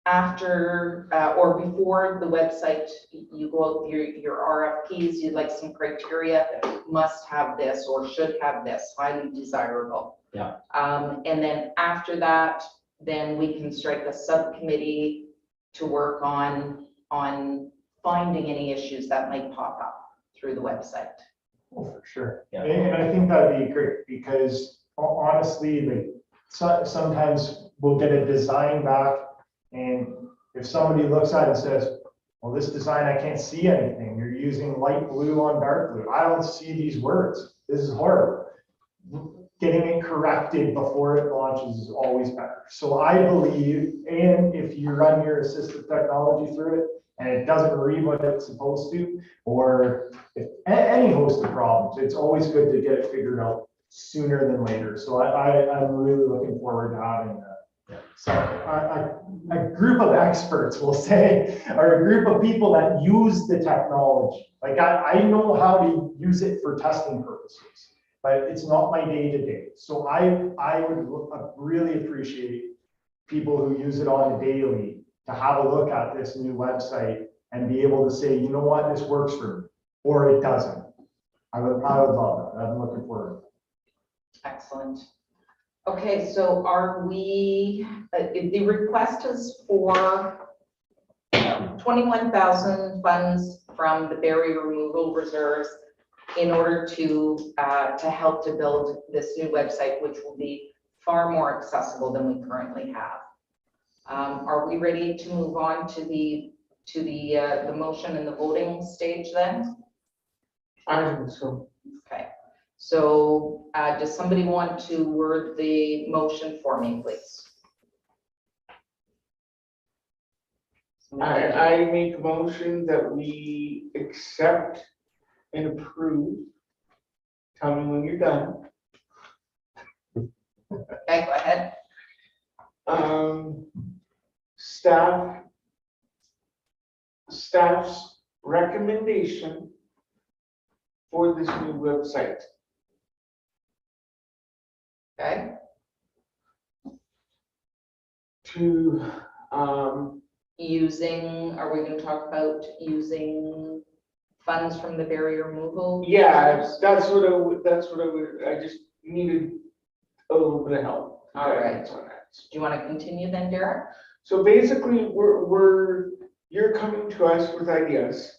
after or before the website, you go out with your RFPs, you'd like some criteria, must have this or should have this, highly desirable.
Yeah.
And then after that, then we can strike a subcommittee to work on finding any issues that might pop up through the website.
Oh, for sure.
Yeah.
And I think that'd be great because honestly, like sometimes we'll get a design back and if somebody looks at it and says, well, this design, I can't see anything. You're using light blue on dark blue. I don't see these words. This is horrible. Getting it corrected before it launches is always better. So I believe, and if you run your assistive technology through it and it doesn't read what it's supposed to, or if any host of problems, it's always good to get it figured out sooner than later. So I'm really looking forward to having a group of experts, we'll say, or a group of people that use the technology. Like I know how to use it for testing purposes, but it's not my day-to-day. So I would really appreciate people who use it on the daily to have a look at this new website and be able to say, you know what, this works for me, or it doesn't. I would love that. I'm looking forward.
Excellent. Okay, so are we, the request is for 21,000 funds from the barrier removal reserves in order to help to build this new website, which will be far more accessible than we currently have. Are we ready to move on to the motion and the voting stage then?
I think so.
Okay, so does somebody want to word the motion for me, please?
I make a motion that we accept and approve. Tell me when you're done.
Okay, go ahead.
Staff's recommendation for this new website.
Okay,
To,
using, are we going to talk about using funds from the barrier removal?
yeah, that's what I just needed a little bit of help.
All right.
On that.
Do you want to continue then, Derek?
So basically, you're coming to us with ideas.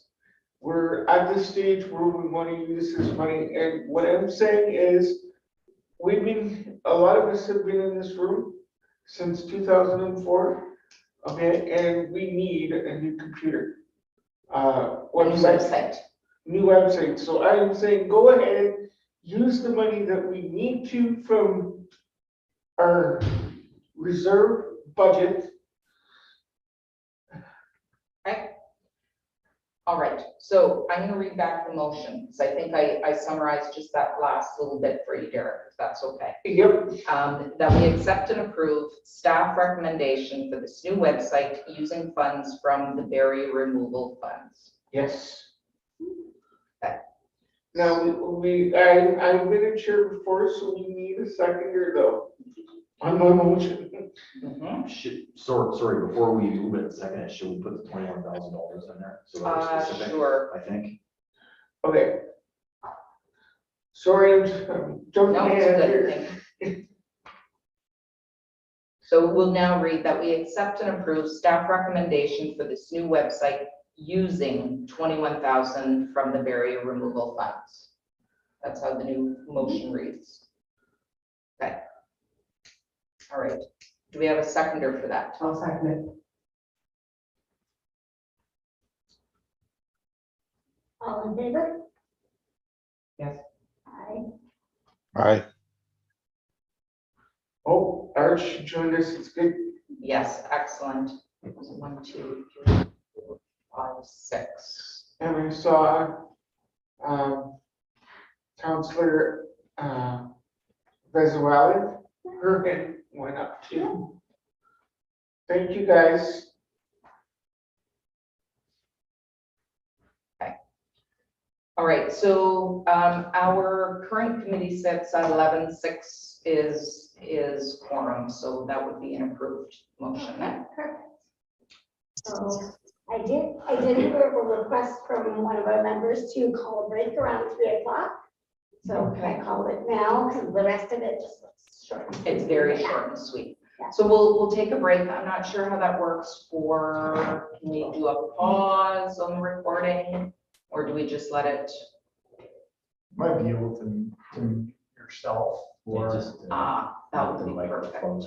We're at the stage where we want to use this money, and what I'm saying is, a lot of us have been in this room since 2004, okay, and we need a new computer.
A new
website.
website.
New website, so I'm saying go ahead, use the money that we need to from our reserve budget.
All right, so I'm gonna read back the motion, because I think I summarized just that last little bit for you, Derek, if that's okay.
Yep,
That we accept and approve staff recommendation for this new website using funds from the barrier removal funds.
yes.
Okay.
Now, I've been in chair before, so we need a seconder though, on my motion.
Mhm.
Sorry, before we move it, second, should we put the $21,000 in there? So that we're specific,
Sure.
I think.
Okay. Sorry, I'm jumping
No, it's
ahead
good,
here.
thank you. So we'll now read that we accept and approve staff recommendation for this new website using 21,000 from the barrier removal funds. That's how the new motion reads. Okay. All right. Do we have a seconder for that?
I'll second it.
All in favor?
Yes.
Aye.
Aye.
Oh, Arch joined us, it's good.
Yes, excellent. 1, 2, 3, 4, 5, 6.
And I saw, Counselor, Vezuela, her hand went up too. Thank you, guys.
All right, so our current committee sits at 11:06 is quorum, so that would be an approved motion.
Perfect. So I did hear a request from one of our members to call a break around 3 o'clock. So
Okay.
I call it now because the rest of it just looks short.
It's very short and sweet.
Yeah.
So we'll take a break. I'm not sure how that works for, can we do a pause on the recording? Or do we just let it,
Might be able to yourself or.
that would be perfect.
Microphones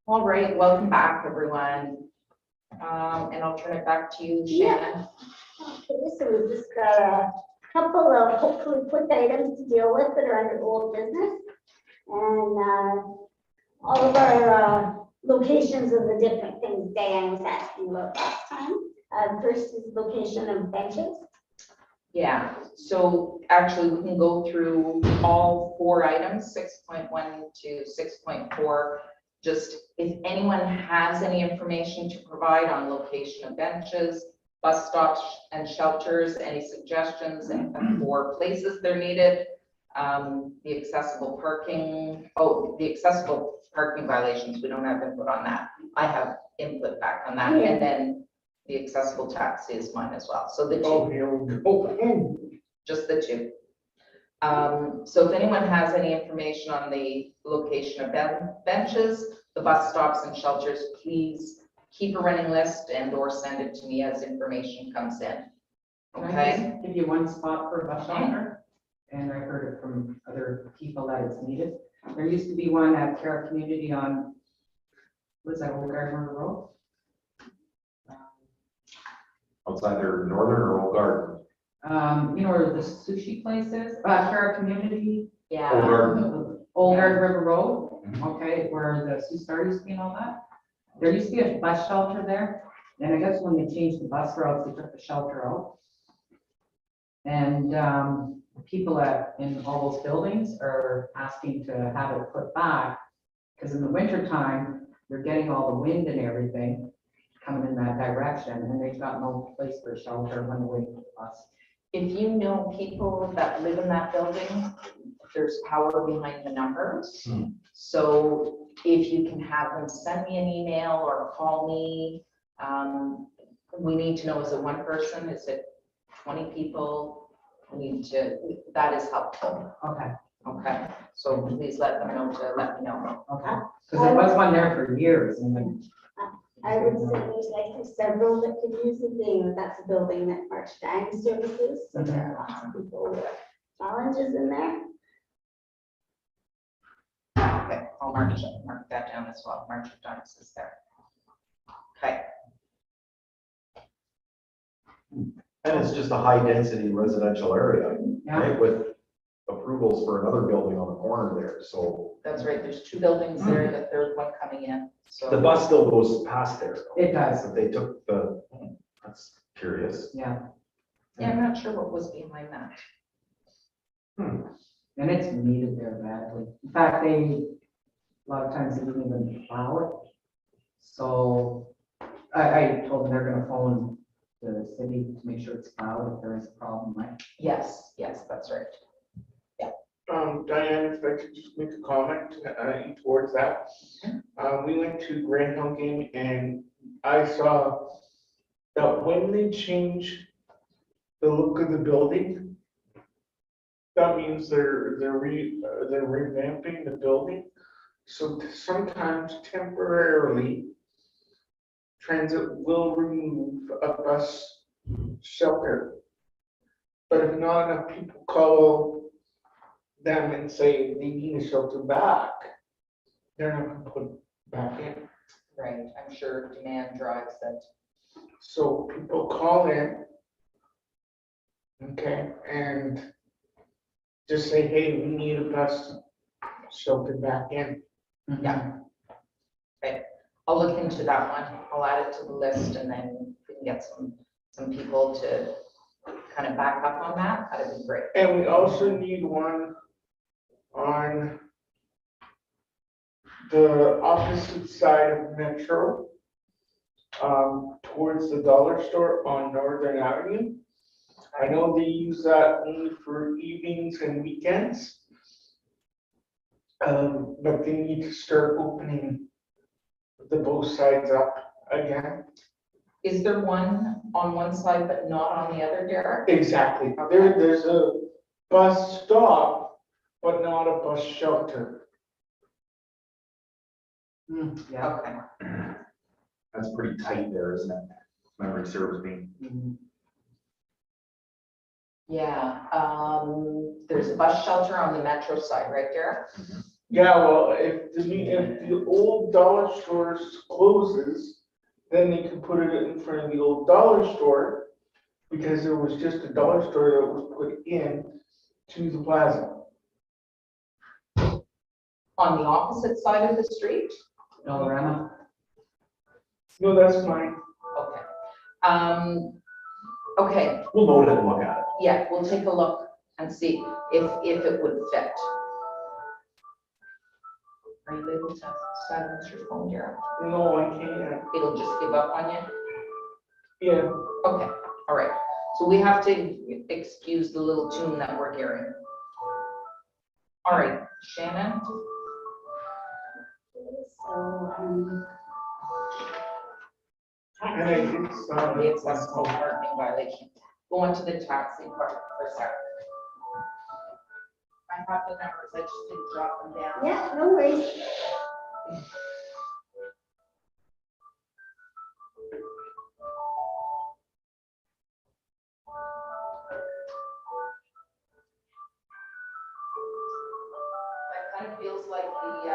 All right, welcome back, everyone. And I'll turn it back to you, Shannon.
Okay, so we've just got a couple of hopefully quick items to deal with that are under old business. And all of our locations of the different things Diane was asking about last time. First is location of benches.
Yeah, so actually we can go through all 4 items, 6.1 to 6.4. Just if anyone has any information to provide on location of benches, bus stops and shelters, any suggestions and for places they're needed, the accessible parking, the accessible parking violations, we don't have input on that. I have input back on that, and then the accessible taxi is mine as well. So the 2.
Oh, here we go.
Just the 2. So if anyone has any information on the location of benches, the bus stops and shelters, please keep a running list and or send it to me as information comes in.
Can I
Okay?
just give you one spot for a bus shelter? And I heard it from other people that it's needed. There used to be one at Cara Community on, what's that, Old Gardner Road?
Outside their northern or old garden.
You know where the sushi place is, Cara Community,
Yeah.
Old garden.
Old Garden River Road, okay, where the Sioux Star used to be and all that. There used to be a bus shelter there, and I guess when they changed the bus routes, they took the shelter out. And, people in all those buildings are asking to have it put back, because in the winter time, you're getting all the wind and everything coming in that direction, and they've got no place for shelter when they're waiting for the bus.
If you know people that live in that building, there's power behind the numbers. So if you can have them send me an email or call me, we need to know, is it 1 person? Is it 20 people? We need to, that is helpful.
Okay,
Okay, so please let them know to let me know.
okay, because there was one there for years, and then,
I would say there's like several that could use it, being that's a building that March Dining services, so there are lots of people with challenges in there.
Okay, I'll mark that down as well. March of Dimes is there. Okay,
And it's just a high density residential area,
yeah,
right, with approvals for another building on the corner there, so.
that's right. There's 2 buildings there, the 3rd one coming in. So
The bus still goes past there. though.
it does,
But they took that's curious.
yeah,
yeah, I'm not sure what was behind that.
and it's needed there badly. In fact, a lot of times they don't even plow it. So I told them they're gonna phone the city to make sure it's plowed if there is a problem, right?
Yes, that's right.
Diane, if I could just make a comment towards that. We went to Grand Hill game and I saw that when they change the look of the building, that means they're revamping the building. So sometimes temporarily, transit will remove a bus shelter. But if not enough people call them and say they need a shelter back, they're not gonna put it back in.
Right, I'm sure demand drives that.
So people call in, okay, and just say, hey, we need a bus shelter back in.
Yeah. Okay, I'll look into that one. I'll add it to the list and then we can get some people to kind of back up on that. That'd be great.
And we also need one on the opposite side of Metro, towards the dollar store on Northern Avenue. I know they use that only for evenings and weekends. But they need to start opening the both sides up again.
Is there one on one side but not on the other, Derek?
Exactly. There's a bus stop, but not a bus shelter.
Yeah.
Okay.
That's pretty tight there, isn't it? Memory serves me.
Yeah, there's a bus shelter on the Metro side, right, Derek?
Yeah, well, if the old dollar store closes, then they can put it in front of the old dollar store, because there was just a dollar store that was put in to the plaza.
On the opposite side of the street?
Dollarama.
No, that's mine.
Okay. Okay,
We'll go ahead and look at it.
yeah, we'll take a look and see if it would fit. Are you able to silence your phone, Jared?
No, I can't.
It'll just give up on you?
Yeah.
Okay, all right. So we have to excuse the little tune that we're hearing. All right, Shannon?
So,
And I did sign
The accessible parking violation. Go on to the taxi part for a second. I have the numbers, I just didn't jot them down.
yeah, no worries.
That kind of feels like the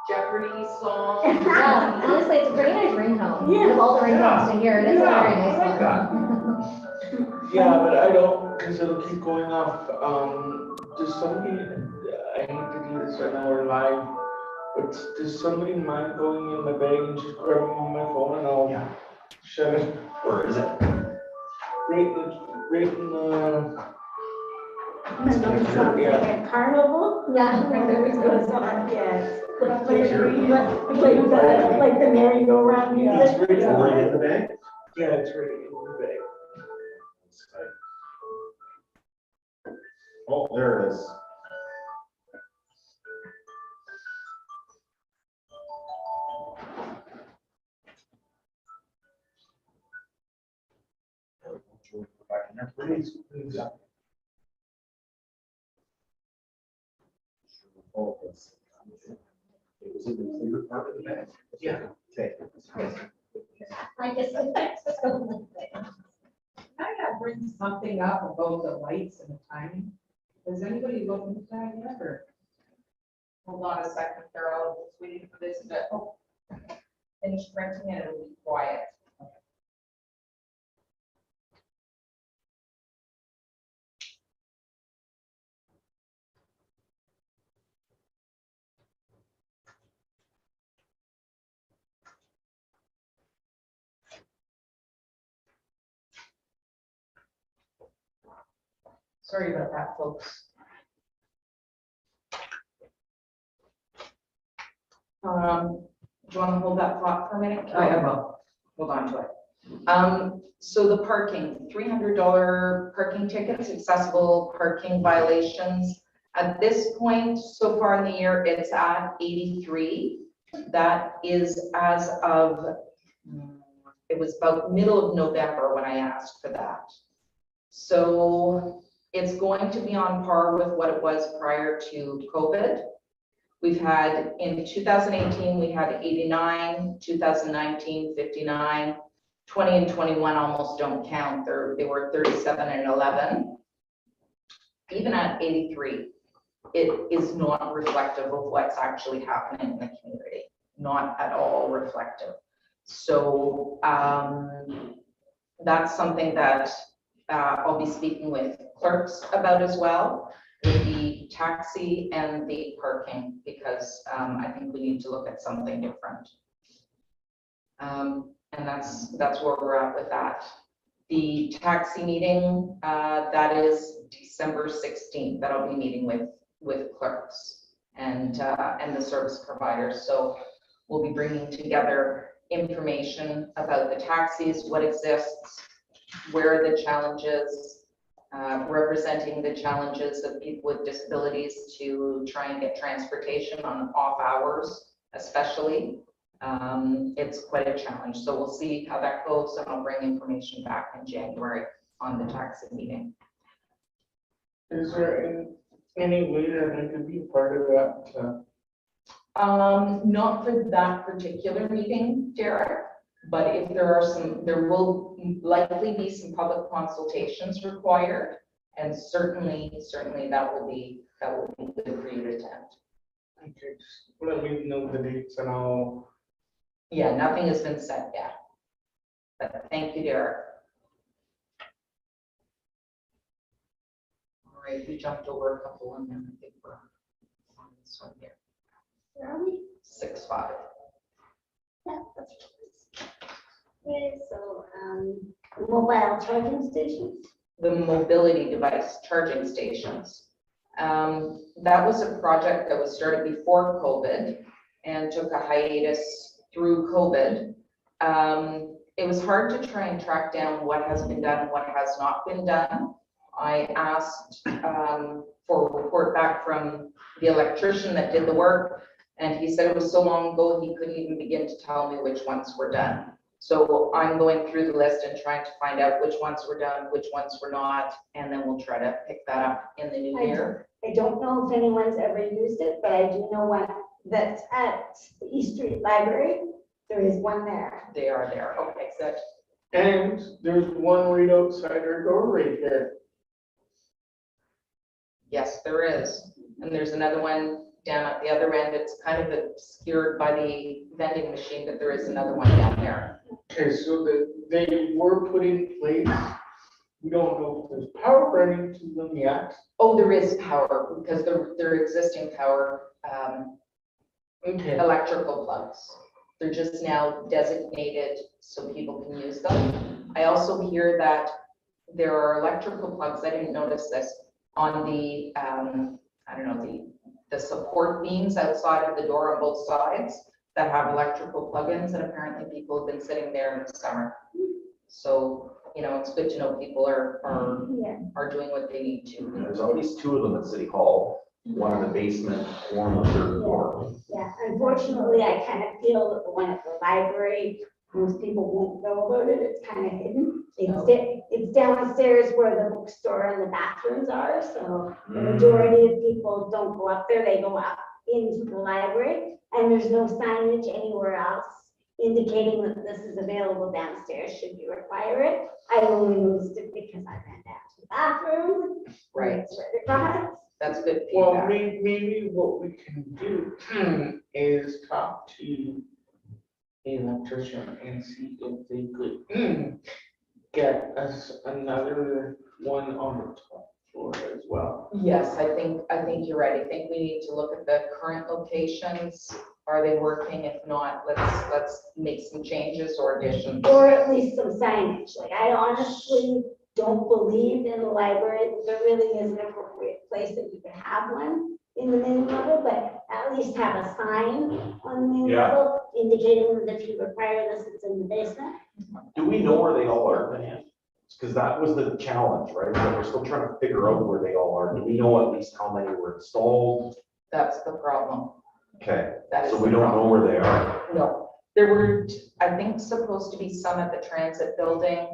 Jeopardy song.
Yeah, honestly, it's a pretty nice ringtone.
Yeah.
With all the ringtones to hear, it is a very nice
like
one.
Yeah, but I don't, because it'll keep going off. Does somebody, I hate to do this, I know we're live, but does somebody mind going in my bag and just grabbing on my phone and I'll
Yeah.
shut it
Where is it?
right in the,
It's like a carnival.
Yeah.
It goes on, yes. Like the merry-go-round
Yeah,
music.
it's right
Right in the bag?
yeah, it's right in the bag.
Oh, there it is. Back in there, please. Yeah. Oh, it's- It was in the clear part of the bag?
Yeah.
Okay.
I guess.
I gotta bring something up about the lights and the timing. Has anybody looked into that yet, or?
Hold on a second, Carol, I'm just waiting for this to finish printing and it'll be quiet. Sorry about that, folks. Do you want to hold that thought for a minute?
I will.
Hold on to it. So the parking, $300 parking tickets, accessible parking violations. At this point, so far in the year, it's at 83. That is as of, it was about middle of November when I asked for that. So it's going to be on par with what it was prior to COVID. We've had, in 2018, we had 89, 2019, 59, 20 and 21 almost don't count. They were 37 and 11. Even at 83, it is not reflective of what's actually happening in the community. Not at all reflective. So that's something that I'll be speaking with clerks about as well, with the taxi and the parking, because I think we need to look at something different. And that's where we're at with that. The taxi meeting, that is December 16th, that I'll be meeting with clerks and the service providers. So we'll be bringing together information about the taxis, what exists, where are the challenges, representing the challenges of people with disabilities to try and get transportation on off hours, especially. It's quite a challenge. So we'll see how that goes, and I'll bring information back in January on the taxi meeting.
Is there any way that I could be a part of that?
Not for that particular meeting, Derek, but if there are there will likely be some public consultations required, and certainly that will be good for you to attend.
Okay, just let me know the dates and I'll,
Yeah, nothing has been set yet. But thank you, Derek. All right, we jumped over a couple and then I think we're on this one here.
Where are we?
6-5.
Yeah, that's right. Okay, so, mobile charging stations.
The mobility device charging stations. That was a project that was started before COVID and took a hiatus through COVID. It was hard to try and track down what has been done and what has not been done. I asked for a report back from the electrician that did the work, and he said it was so long ago, he couldn't even begin to tell me which ones were done. So I'm going through the list and trying to find out which ones were done, which ones were not, and then we'll try to pick that up in the new year.
I don't know if anyone's ever used it, but I do know one that's at the East Street Library. There is one there.
They are there. Okay, good.
and there's one right outside our door right here.
Yes, there is. And there's another one down at the other end. It's kind of obscured by the vending machine, but there is another one down there.
Okay, so they were put in place. We don't know if there's power running to them yet.
Oh, there is power because they're existing power,
Okay.
electrical plugs. They're just now designated so people can use them. I also hear that there are electrical plugs, I didn't notice this, on the, I don't know, the support beams outside of the door on both sides that have electrical plugins, and apparently people have been sitting there in the summer. So, you know, it's good to know people are doing what they need to.
There's at least 2 of them at City Hall, one in the basement, one on the 3rd floor.
Yeah, unfortunately, I kind of feel that the one at the library, most people won't know about it. It's kind of hidden. It's downstairs where the bookstore and the bathrooms are, so the majority of people don't go up there. They go up into the library, and there's no signage anywhere else indicating that this is available downstairs should you require it. I only noticed it because I ran down to the bathroom.
Right.
It's right across.
That's good
Well,
feedback.
maybe what we can do is talk to an electrician and see if they could get us another one on the top floor as well.
Yes, I think you're right. I think we need to look at the current locations. Are they working? If not, let's make some changes or additions.
Or at least some signage. Like, I honestly don't believe in the library that there really is an appropriate place that you could have one in the main level, but at least have a sign on the main
Yeah.
level indicating that if you require this, it's in the basement.
Do we know where they all are, Diane? Because that was the challenge, right? That we're still trying to figure out where they all are. Do we know at least how many were installed?
That's the problem.
Okay,
That is
so
the
we don't know
problem.
where they are.
No, there were, I think, supposed to be some at the transit building.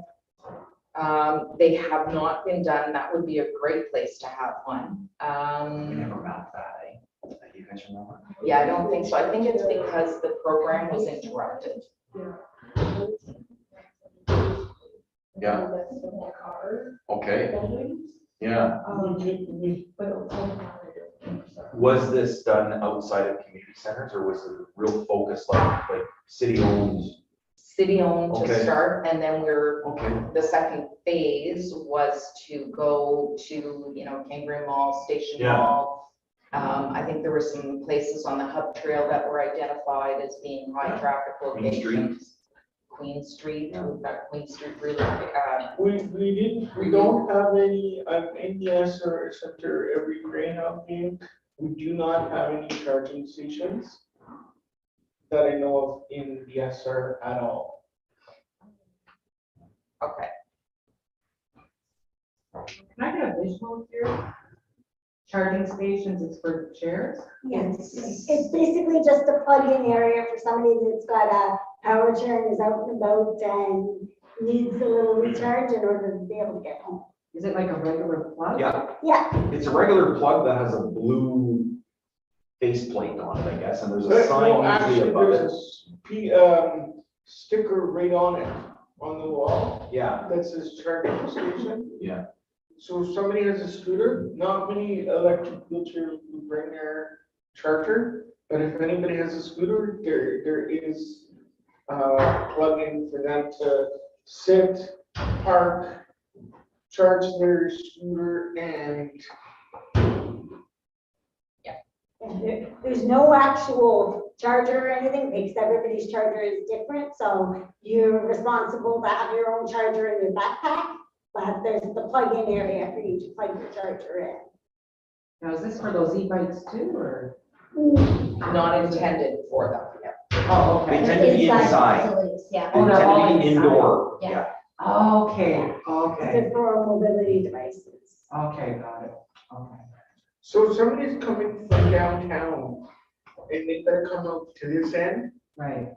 They have not been done. That would be a great place to have one.
We never mapped that, eh? You guys remember?
Yeah, I don't think so. I think it's because the program was interrupted.
Yeah, okay, yeah. Was this done outside of community centers, or was the real focus like city owned?
City owned to
Okay.
start, and then
Okay,
the second phase was to go to, you know, Cambria Mall, Station
Yeah.
Mall. I think there were some places on the hub trail that were identified as being high
Yeah.
traffic
Queen Street.
locations. Queen Street,
Yeah.
we've got Queen Street really,
We don't have any, in the SR Center, every Greyhound game, we do not have any charging stations that I know of in the SR at all.
okay.
Can I get a visual here? Charging stations is for chairs?
Yes, it's basically just a plug-in area for somebody that's got a power chair and is out and about and needs a little recharge in order to be able to get home.
Is it like a regular plug?
yeah,
Yeah,
it's a regular plug that has a blue faceplate on it, I guess, and there's a
No,
sign
actually,
usually above
there's
it.
a sticker right on it, on the wall,
Yeah,
that says charging station.
yeah,
So if somebody has a scooter, not many electric wheelchairs would bring their charger, but if anybody has a scooter, there is plug-in for them to sit, park, charge their scooter, and
There's no actual charger or anything, because everybody's charger is different, so you're responsible to have your own charger in your backpack, but there's the plug-in area for you to plug your charger in.
Now, is this for those e-bikes too, or?
Not intended for them.
Oh,
They
okay.
tend to be inside.
Facilities, yeah.
They
Oh, they're all
tend to be
inside.
indoor,
Yeah.
yeah.
Okay, okay,
They're for mobility devices.
okay, got it, okay.
so if somebody's coming from downtown and they better come up to this end,
Right,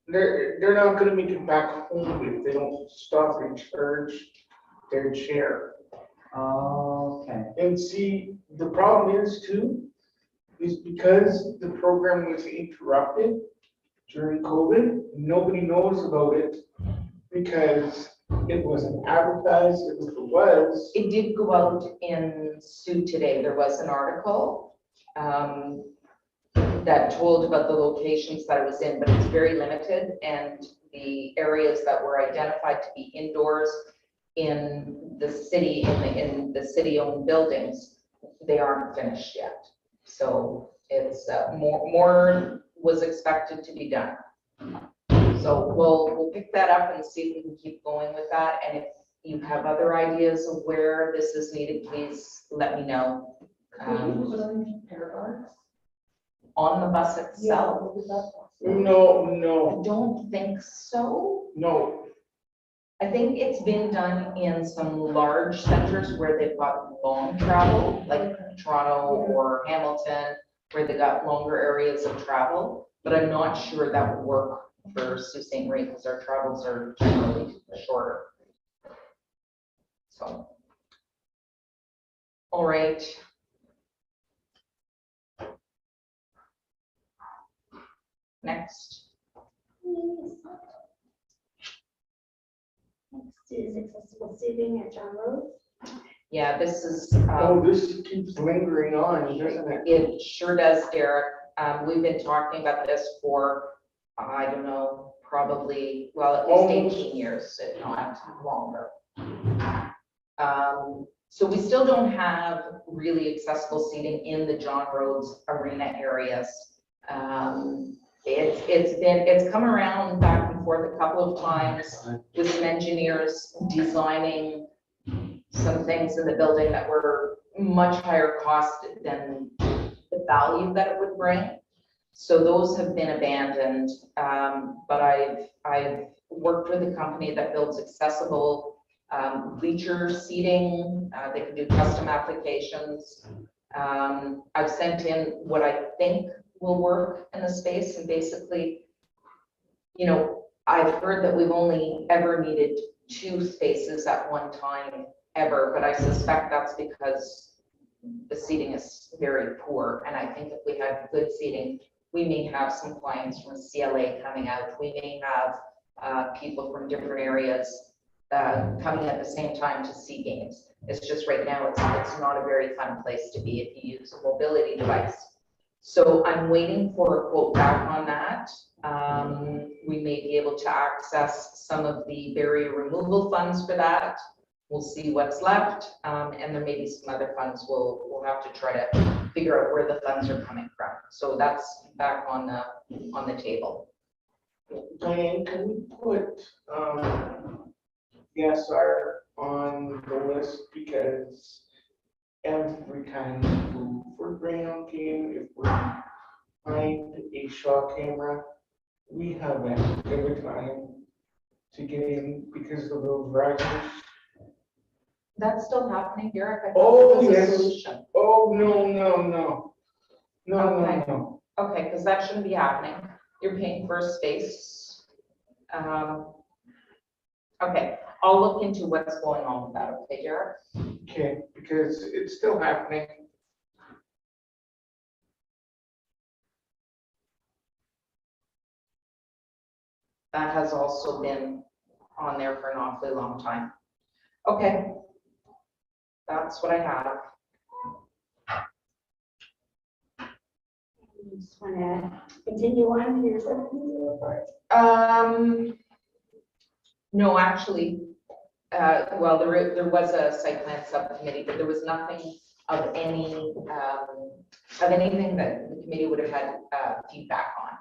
they're not gonna make it back home if they don't stop and charge their chair.
okay.
And see, the problem is too, is because the program was interrupted during COVID, nobody knows about it because it wasn't advertised, and if it was,
It did go out in Sioux today. There was an article that told about the locations that it was in, but it's very limited. And the areas that were identified to be indoors in the city, in the city-owned buildings, they aren't finished yet. So it's more was expected to be done. So we'll pick that up and see if we can keep going with that. And if you have other ideas of where this is needed, please let me know. On the bus itself,
no,
I don't think so.
no.
I think it's been done in some large centers where they've got long travel, like Toronto or Hamilton, where they got longer areas of travel. But I'm not sure that would work for Sault Ste. Marie because our travels are generally shorter. So. All right. Next.
Next is accessible seating at John Road.
Yeah, this is.
Oh, this keeps lingering on, doesn't it?
It sure does, Derek. We've been talking about this for, I don't know, probably, well, at least 18 years, if not longer. So we still don't have really accessible seating in the John Rhodes arena areas. It's come around back and forth a couple of times with some engineers designing some things in the building that were much higher cost than the value that it would bring. So those have been abandoned, but I've worked with a company that builds accessible bleacher seating. They can do custom applications. I've sent in what I think will work in the space, and basically, you know, I've heard that we've only ever needed 2 spaces at one time ever, but I suspect that's because the seating is very poor. And I think if we had good seating, we may have some clients from CLA coming out. We may have people from different areas coming at the same time to see games. It's just right now, it's not a very fun place to be if you use a mobility device. So I'm waiting for a quote back on that. We may be able to access some of the barrier removal funds for that. We'll see what's left, and there may be some other funds. We'll have to try to figure out where the funds are coming from. So that's back on the table.
Diane, can we put ESR on the list, because every time we go for ground game, if we're behind a shot camera, we have a every time to get in because of those risers.
That's still happening, Derek? I thought
Oh,
there was a
yes.
solution.
Oh, no.
Okay.
No.
Okay, because that shouldn't be happening. You're paying for a space. Okay, I'll look into what's going on with that, okay, Derek?
Okay, because it's still happening.
That has also been on there for an awfully long time. Okay. That's what I have.
You just want to continue on to your subcommittee report?
No, actually, well, there was a site plan subcommittee, but there was nothing of anything that the committee would have had feedback on.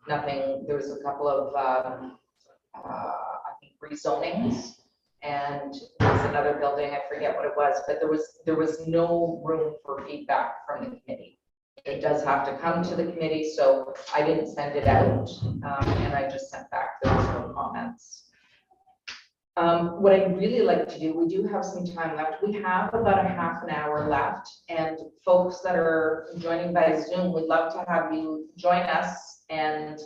Nothing, there was a couple of, I think rezonings, and there was another building, I forget what it was, but there was no room for feedback from the committee. It does have to come to the committee, so I didn't send it out, and I just sent back, there was no comments. What I'd really like to do, we do have some time left. We have about a half an hour left, and folks that are joining by Zoom, we'd love to have you join us. And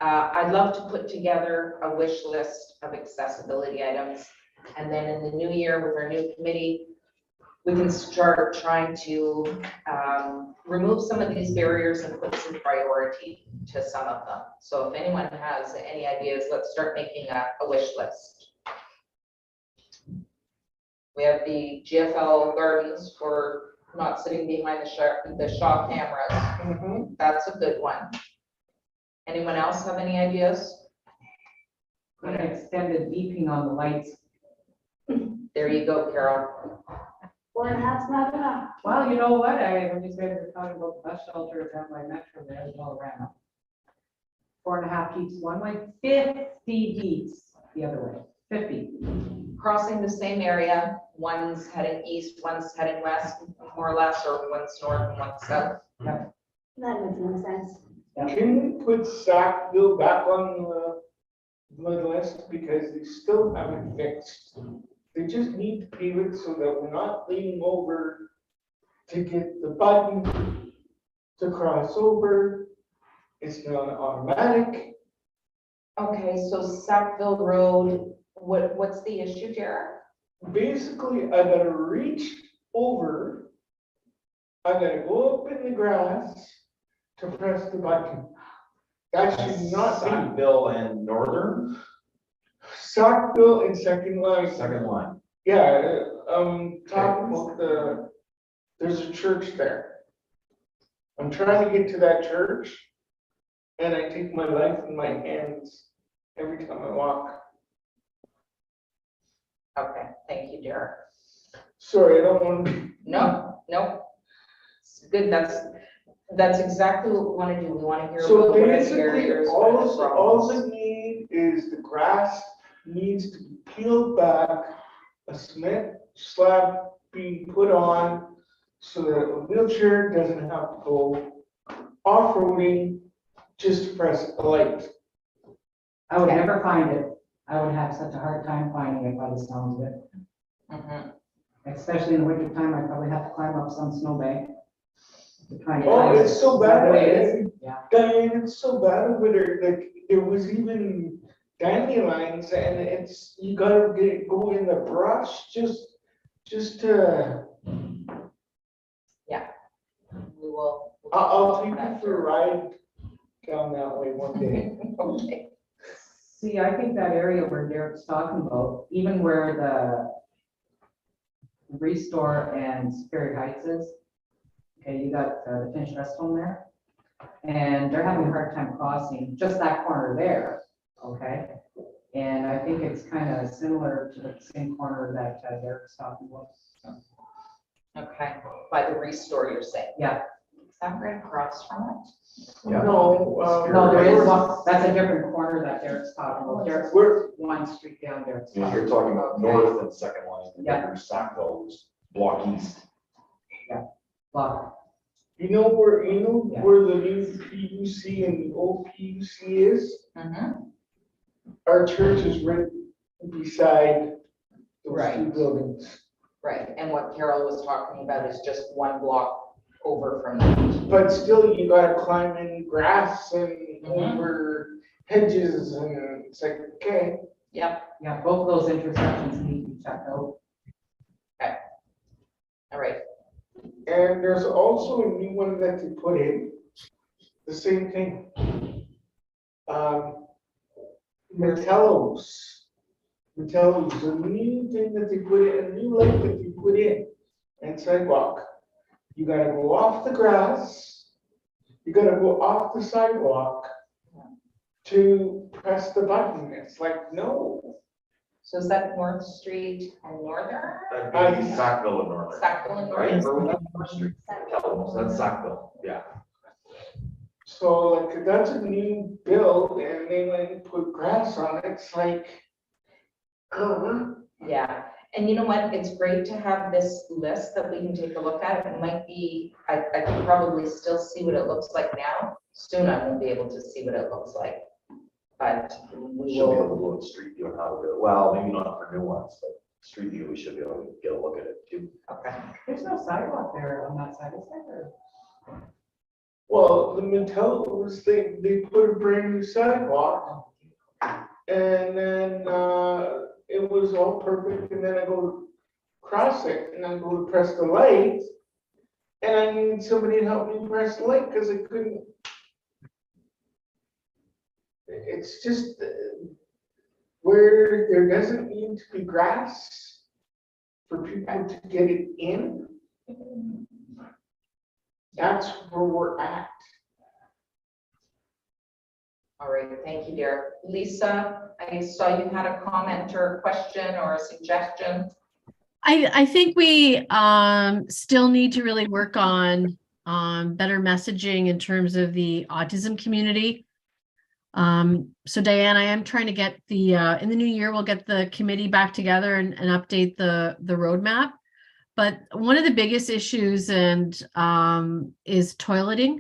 I'd love to put together a wish list of accessibility items. And then in the new year with our new committee, we can start trying to remove some of these barriers and put some priority to some of them. So if anyone has any ideas, let's start making a wish list. We have the GFL gardens for not sitting behind the shop cameras. That's a good one. Anyone else have any ideas?
Put an extended beeping on the lights.
There you go, Carol.
4.5's not enough.
Well, you know what, when you guys were talking about the bus shelters and my metro there as well around. 4.5 beeps one way, 50 beeps the other way, 50.
Crossing the same area, one's heading east, one's heading west, more or less, or one's north and one's south.
That makes no sense.
Can we put Sackville back on the list because they still haven't fixed? They just need to pave it so that we're not leaning over to get the button to cross over. It's not automatic.
Okay, so Sackville Road, what's the issue, Jared?
Basically, I gotta reach over. I gotta go up in the grass to press the button. That should not be.
Sackville and Northern,
Sackville and second line.
second line.
Yeah, talking about there's a church there. I'm trying to get to that church and I take my life in my hands every time I walk.
Okay, thank you, Jared.
Sorry, I don't want to.
No, it's good, that's exactly what we want to do. We want to hear
So
about what the
basically,
barriers, what
all
the
they
problems.
need is the grass needs to be peeled back, a cement slab being put on so that a wheelchair doesn't have to go off-roading just to press a light.
I would never find it. I would have such a hard time finding it by the sounds of it.
Mhm.
Especially in the winter time, I probably have to climb up some snowbank. to try and
Oh,
find
it's
it.
so
Is that
bad.
the way it is? Yeah.
Diane, it's so bad over there, like, there was even dandelions and it's, you gotta go in the brush just to,
We will.
I'll take you for a ride down that way one day.
Okay.
See, I think that area where Derek's talking about, even where the Restore and Superior Heights is, okay, you got the Finnish rest home there, and they're having a hard time crossing just that corner there, okay? And I think it's kind of similar to the same corner that Derek's talking about.
Okay, by the Restore, you're saying?
Yeah.
Is that right across from it?
Yeah.
No,
No, there is one, that's a different corner that Derek's talking about. Derek's
We're,
one street down there.
You're talking about north and second line, and
Yeah.
then there's Sackville, which is block east.
Block.
you know where
Yeah.
where the new PUC and the old PUC is?
Mm-hmm.
Our church is right beside those two
Right.
buildings.
Right, and what Carol was talking about is just one block over from that.
But still, you gotta climb in grass and
Mhm.
over hedges and it's like, okay.
Yep,
Yeah, both of those intersections need to be checked out.
all right.
And there's also a new one that they put in, the same thing. Metellos, a new thing that they put in, a new light that they put in, and sidewalk. You gotta go off the grass You gotta go off the sidewalk to press the button. It's like, no.
So is that North Street and Northern?
That'd be Sackville and Northern,
Sackville and
right?
Northern?
Or was that North Street? So that's Sackville, yeah.
So like, that's a new build and they went and put grass on it. It's like,
Yeah, and you know what? It's great to have this list that we can take a look at. It might be, I can probably still see what it looks like now. Soon I won't be able to see what it looks like. But
We
we
should be able
will,
to go in Street View and have a, well, maybe not for new ones, but Street View, we should be able to get a look at it too.
okay.
There's no sidewalk there on that side, is there?
well, the Metals, they put a brand new sidewalk. And then, it was all perfect, and then I go to cross it, and I go to press the light. And I need somebody to help me press the light, because I couldn't. It's just, where there doesn't need to be grass for people to get it in. That's where we're at.
All right, thank you, Derek. Lisa, I saw you had a comment or a question or a suggestion.
I think we still need to really work on better messaging in terms of the autism community. So Diane, I am trying to get the in the new year, we'll get the committee back together and update the roadmap. But one of the biggest issues is toileting.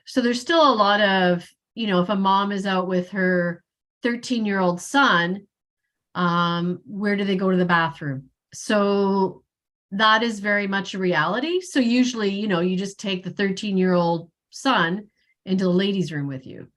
So there's still a lot of, you know, if a mom is out with her 13-year-old son, where do they go to the bathroom? So that is very much a reality. So usually, you know, you just take the 13-year-old son into the ladies' room with you.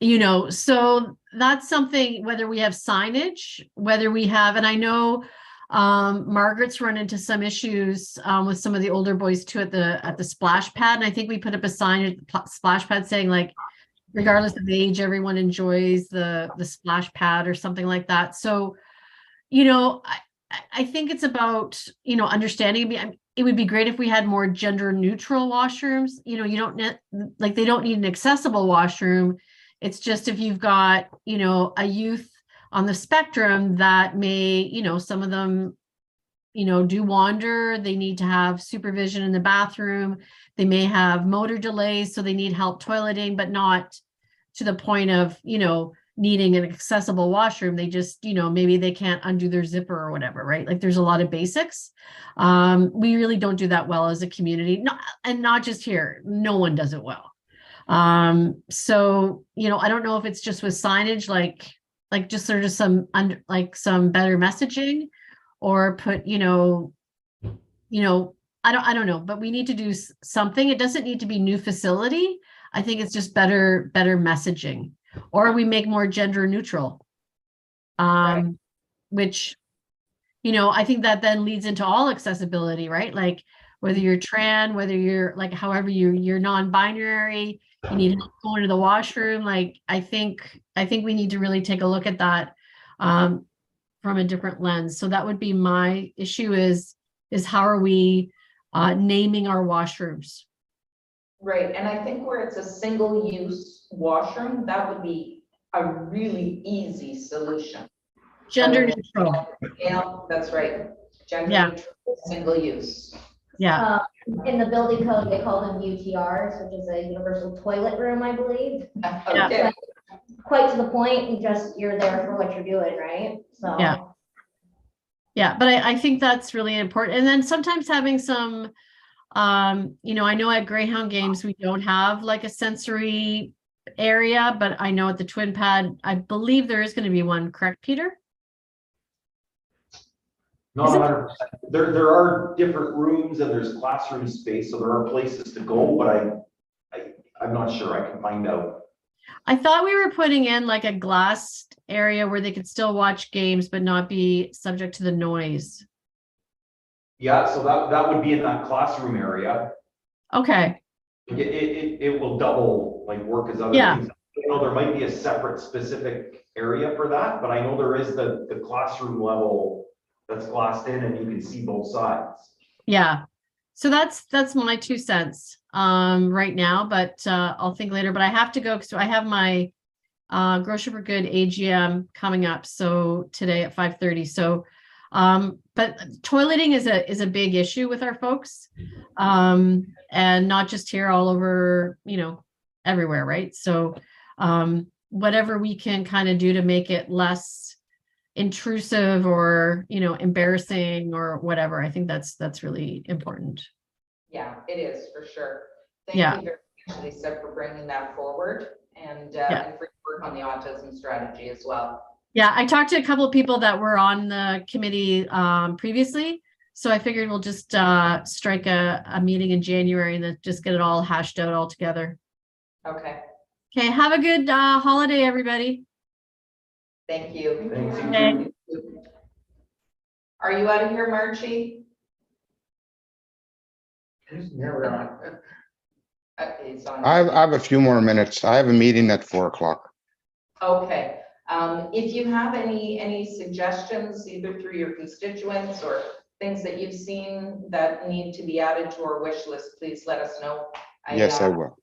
You know, so that's something, whether we have signage, whether we have, and I know Margaret's run into some issues with some of the older boys too at the splash pad. And I think we put up a sign at the splash pad saying, like, regardless of age, everyone enjoys the splash pad or something like that. So, you know, I think it's about, you know, understanding. It would be great if we had more gender neutral washrooms. You know, you don't need, like, they don't need an accessible washroom. It's just if you've got, you know, a youth on the spectrum that may, you know, some of them, you know, do wander, they need to have supervision in the bathroom. They may have motor delays, so they need help toileting, but not to the point of, you know, needing an accessible washroom. They just, you know, maybe they can't undo their zipper or whatever, right? Like, there's a lot of basics. We really don't do that well as a community, not just here. No one does it well. So, you know, I don't know if it's just with signage, like just sort of some better messaging, or put, I don't know, but we need to do something. It doesn't need to be new facility. I think it's just better messaging, or we make more gender neutral. Right. Which, you know, I think that then leads into all accessibility, right? Like, whether you're trans, whether you're like, however you're non-binary, you need help going to the washroom. Like, I think we need to really take a look at that from a different lens. So that would be my issue is how are we naming our washrooms?
Right, and I think where it's a single-use washroom, that would be a really easy solution.
Gender neutral.
Yeah, that's right. Gender neutral, single use.
Yeah.
In the building code, they call them UTRs, which is a universal toilet room, I believe.
Okay.
Quite to the point, and just you're there for what you're doing, right? So.
Yeah, but I think that's really important. And then sometimes having some, you know, I know at Greyhound games, we don't have like a sensory area, but I know at the Twin Pad, I believe there is going to be one, correct, Peter?
Not 100%. There are different rooms and there's classroom space, so there are places to go, but I'm not sure. I can find out.
I thought we were putting in like a glass area where they could still watch games, but not be subject to the noise.
Yeah, so that would be in that classroom area.
Okay.
It will double like work as other things. You know, there might be a separate specific area for that, but I know there is the classroom level that's glassed in and you can see both sides.
Yeah. So that's my 2 cents. right now, but I'll think later. But I have to go because I have my Grocery for Good AGM coming up. So today at 5:30. So, but toileting is a big issue with our folks, and not just here, all over, everywhere, right? So, whatever we can kind of do to make it less intrusive or embarrassing or whatever, I think that's really important.
Yeah, it is for sure. Thank
Yeah.
you very much, Lisa, for bringing that forward and
Yeah.
for your work on the autism strategy as well.
Yeah, I talked to a couple of people that were on the committee previously, so I figured we'll just strike a meeting in January and then just get it all hashed out all together.
Okay,
Okay, have a good holiday, everybody.
thank you.
Thanks.
Okay.
Are you out of here, Marchie?
Never on.
He's on.
I have a few more minutes. I have a meeting at 4 o'clock.
Okay, if you have any suggestions, either through your constituents or things that you've seen that need to be added to our wish list, please let us know.
Yes, I will.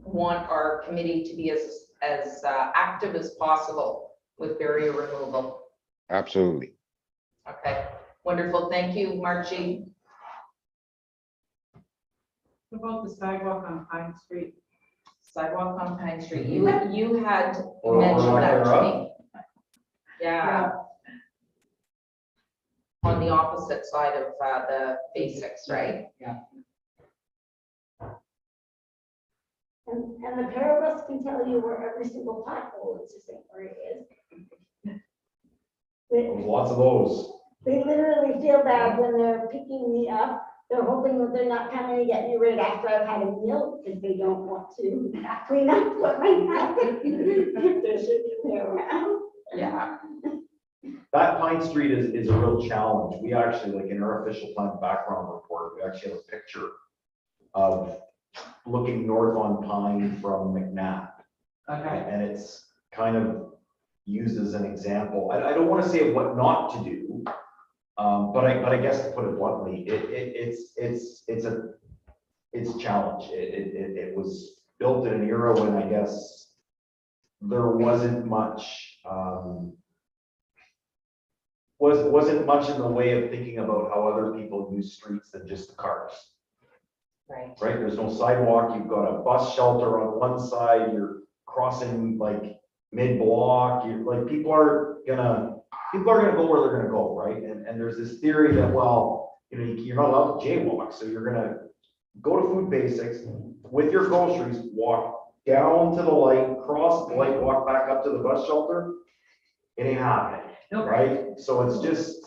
Want our committee to be as active as possible with barrier removal.
Absolutely.
Okay, wonderful. Thank you, Marchie.
What about the sidewalk on Pine Street?
Sidewalk on Pine Street. You had
Or
mentioned
lack
that to
thereof.
me. Yeah. On the opposite side of the basics, right?
Yeah.
And the pair of us can tell you where every single pothole is, just where it is.
There's lots of those.
They literally feel bad when they're picking me up. They're hoping that they're not coming to get me right after I've had a meal because they don't want to clean up what might happen if they're sitting there around.
Yeah.
That Pine Street is a real challenge. We actually, like in our official plan background report, we actually have a picture of looking north on Pine from McNabb.
Okay.
And it's kind of used as an example. I don't want to say what not to do, but I guess to put it bluntly, it's a challenge. It was built in an era when I guess there wasn't much wasn't much in the way of thinking about how other people use streets than just the cars.
Right.
Right, there's no sidewalk, you've got a bus shelter on one side, you're crossing like mid-block, you're like, people are gonna go where they're gonna go, right? And there's this theory that, well, you're not allowed to jaywalk, so you're gonna go to Food Basics with your groceries, walk down to the light, cross the light, walk back up to the bus shelter. It ain't happening, right? So it's just,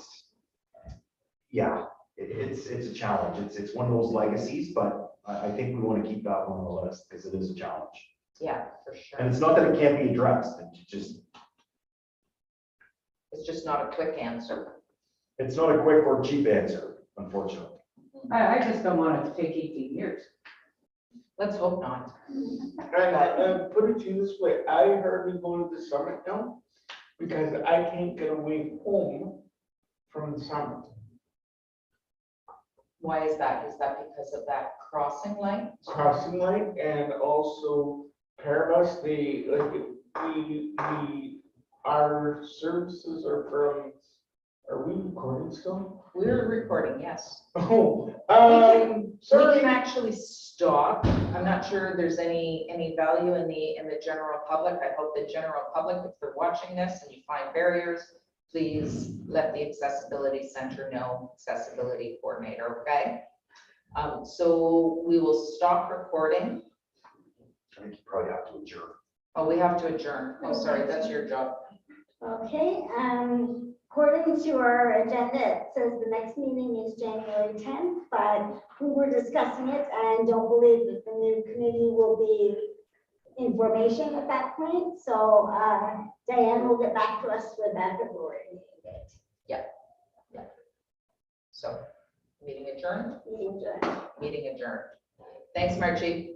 yeah. It's a challenge. It's one of those legacies, but I think we want to keep that one on the list because it is a challenge.
Yeah, for sure.
And it's not that it can't be addressed.
It's just not a quick answer.
It's not a quick or cheap answer, unfortunately.
I just don't want it to take 18 years.
Let's hope not.
And put it to you this way, I hardly go to the summit now because I can't get away home from the summit.
Why is that? Is that because of that crossing light?
Crossing light and also pair of us, our services are from, are we recording still?
We're recording, yes.
Oh,
We
sorry.
can actually stop. I'm not sure there's any value in the general public. I hope the general public, if they're watching this and you find barriers, please let the accessibility center know, accessibility coordinator, okay? So we will stop recording.
I think you probably have to adjourn.
Oh, we have to adjourn. Oh, sorry, that's your job.
Okay, according to our agenda, it says the next meeting is January 10th, but we were discussing it and don't believe that the new committee will be information at that point. So Diane will get back to us with that February meeting date.
Yeah. So, meeting adjourned?
Meeting adjourned.
Meeting adjourned. Thanks, Marchie.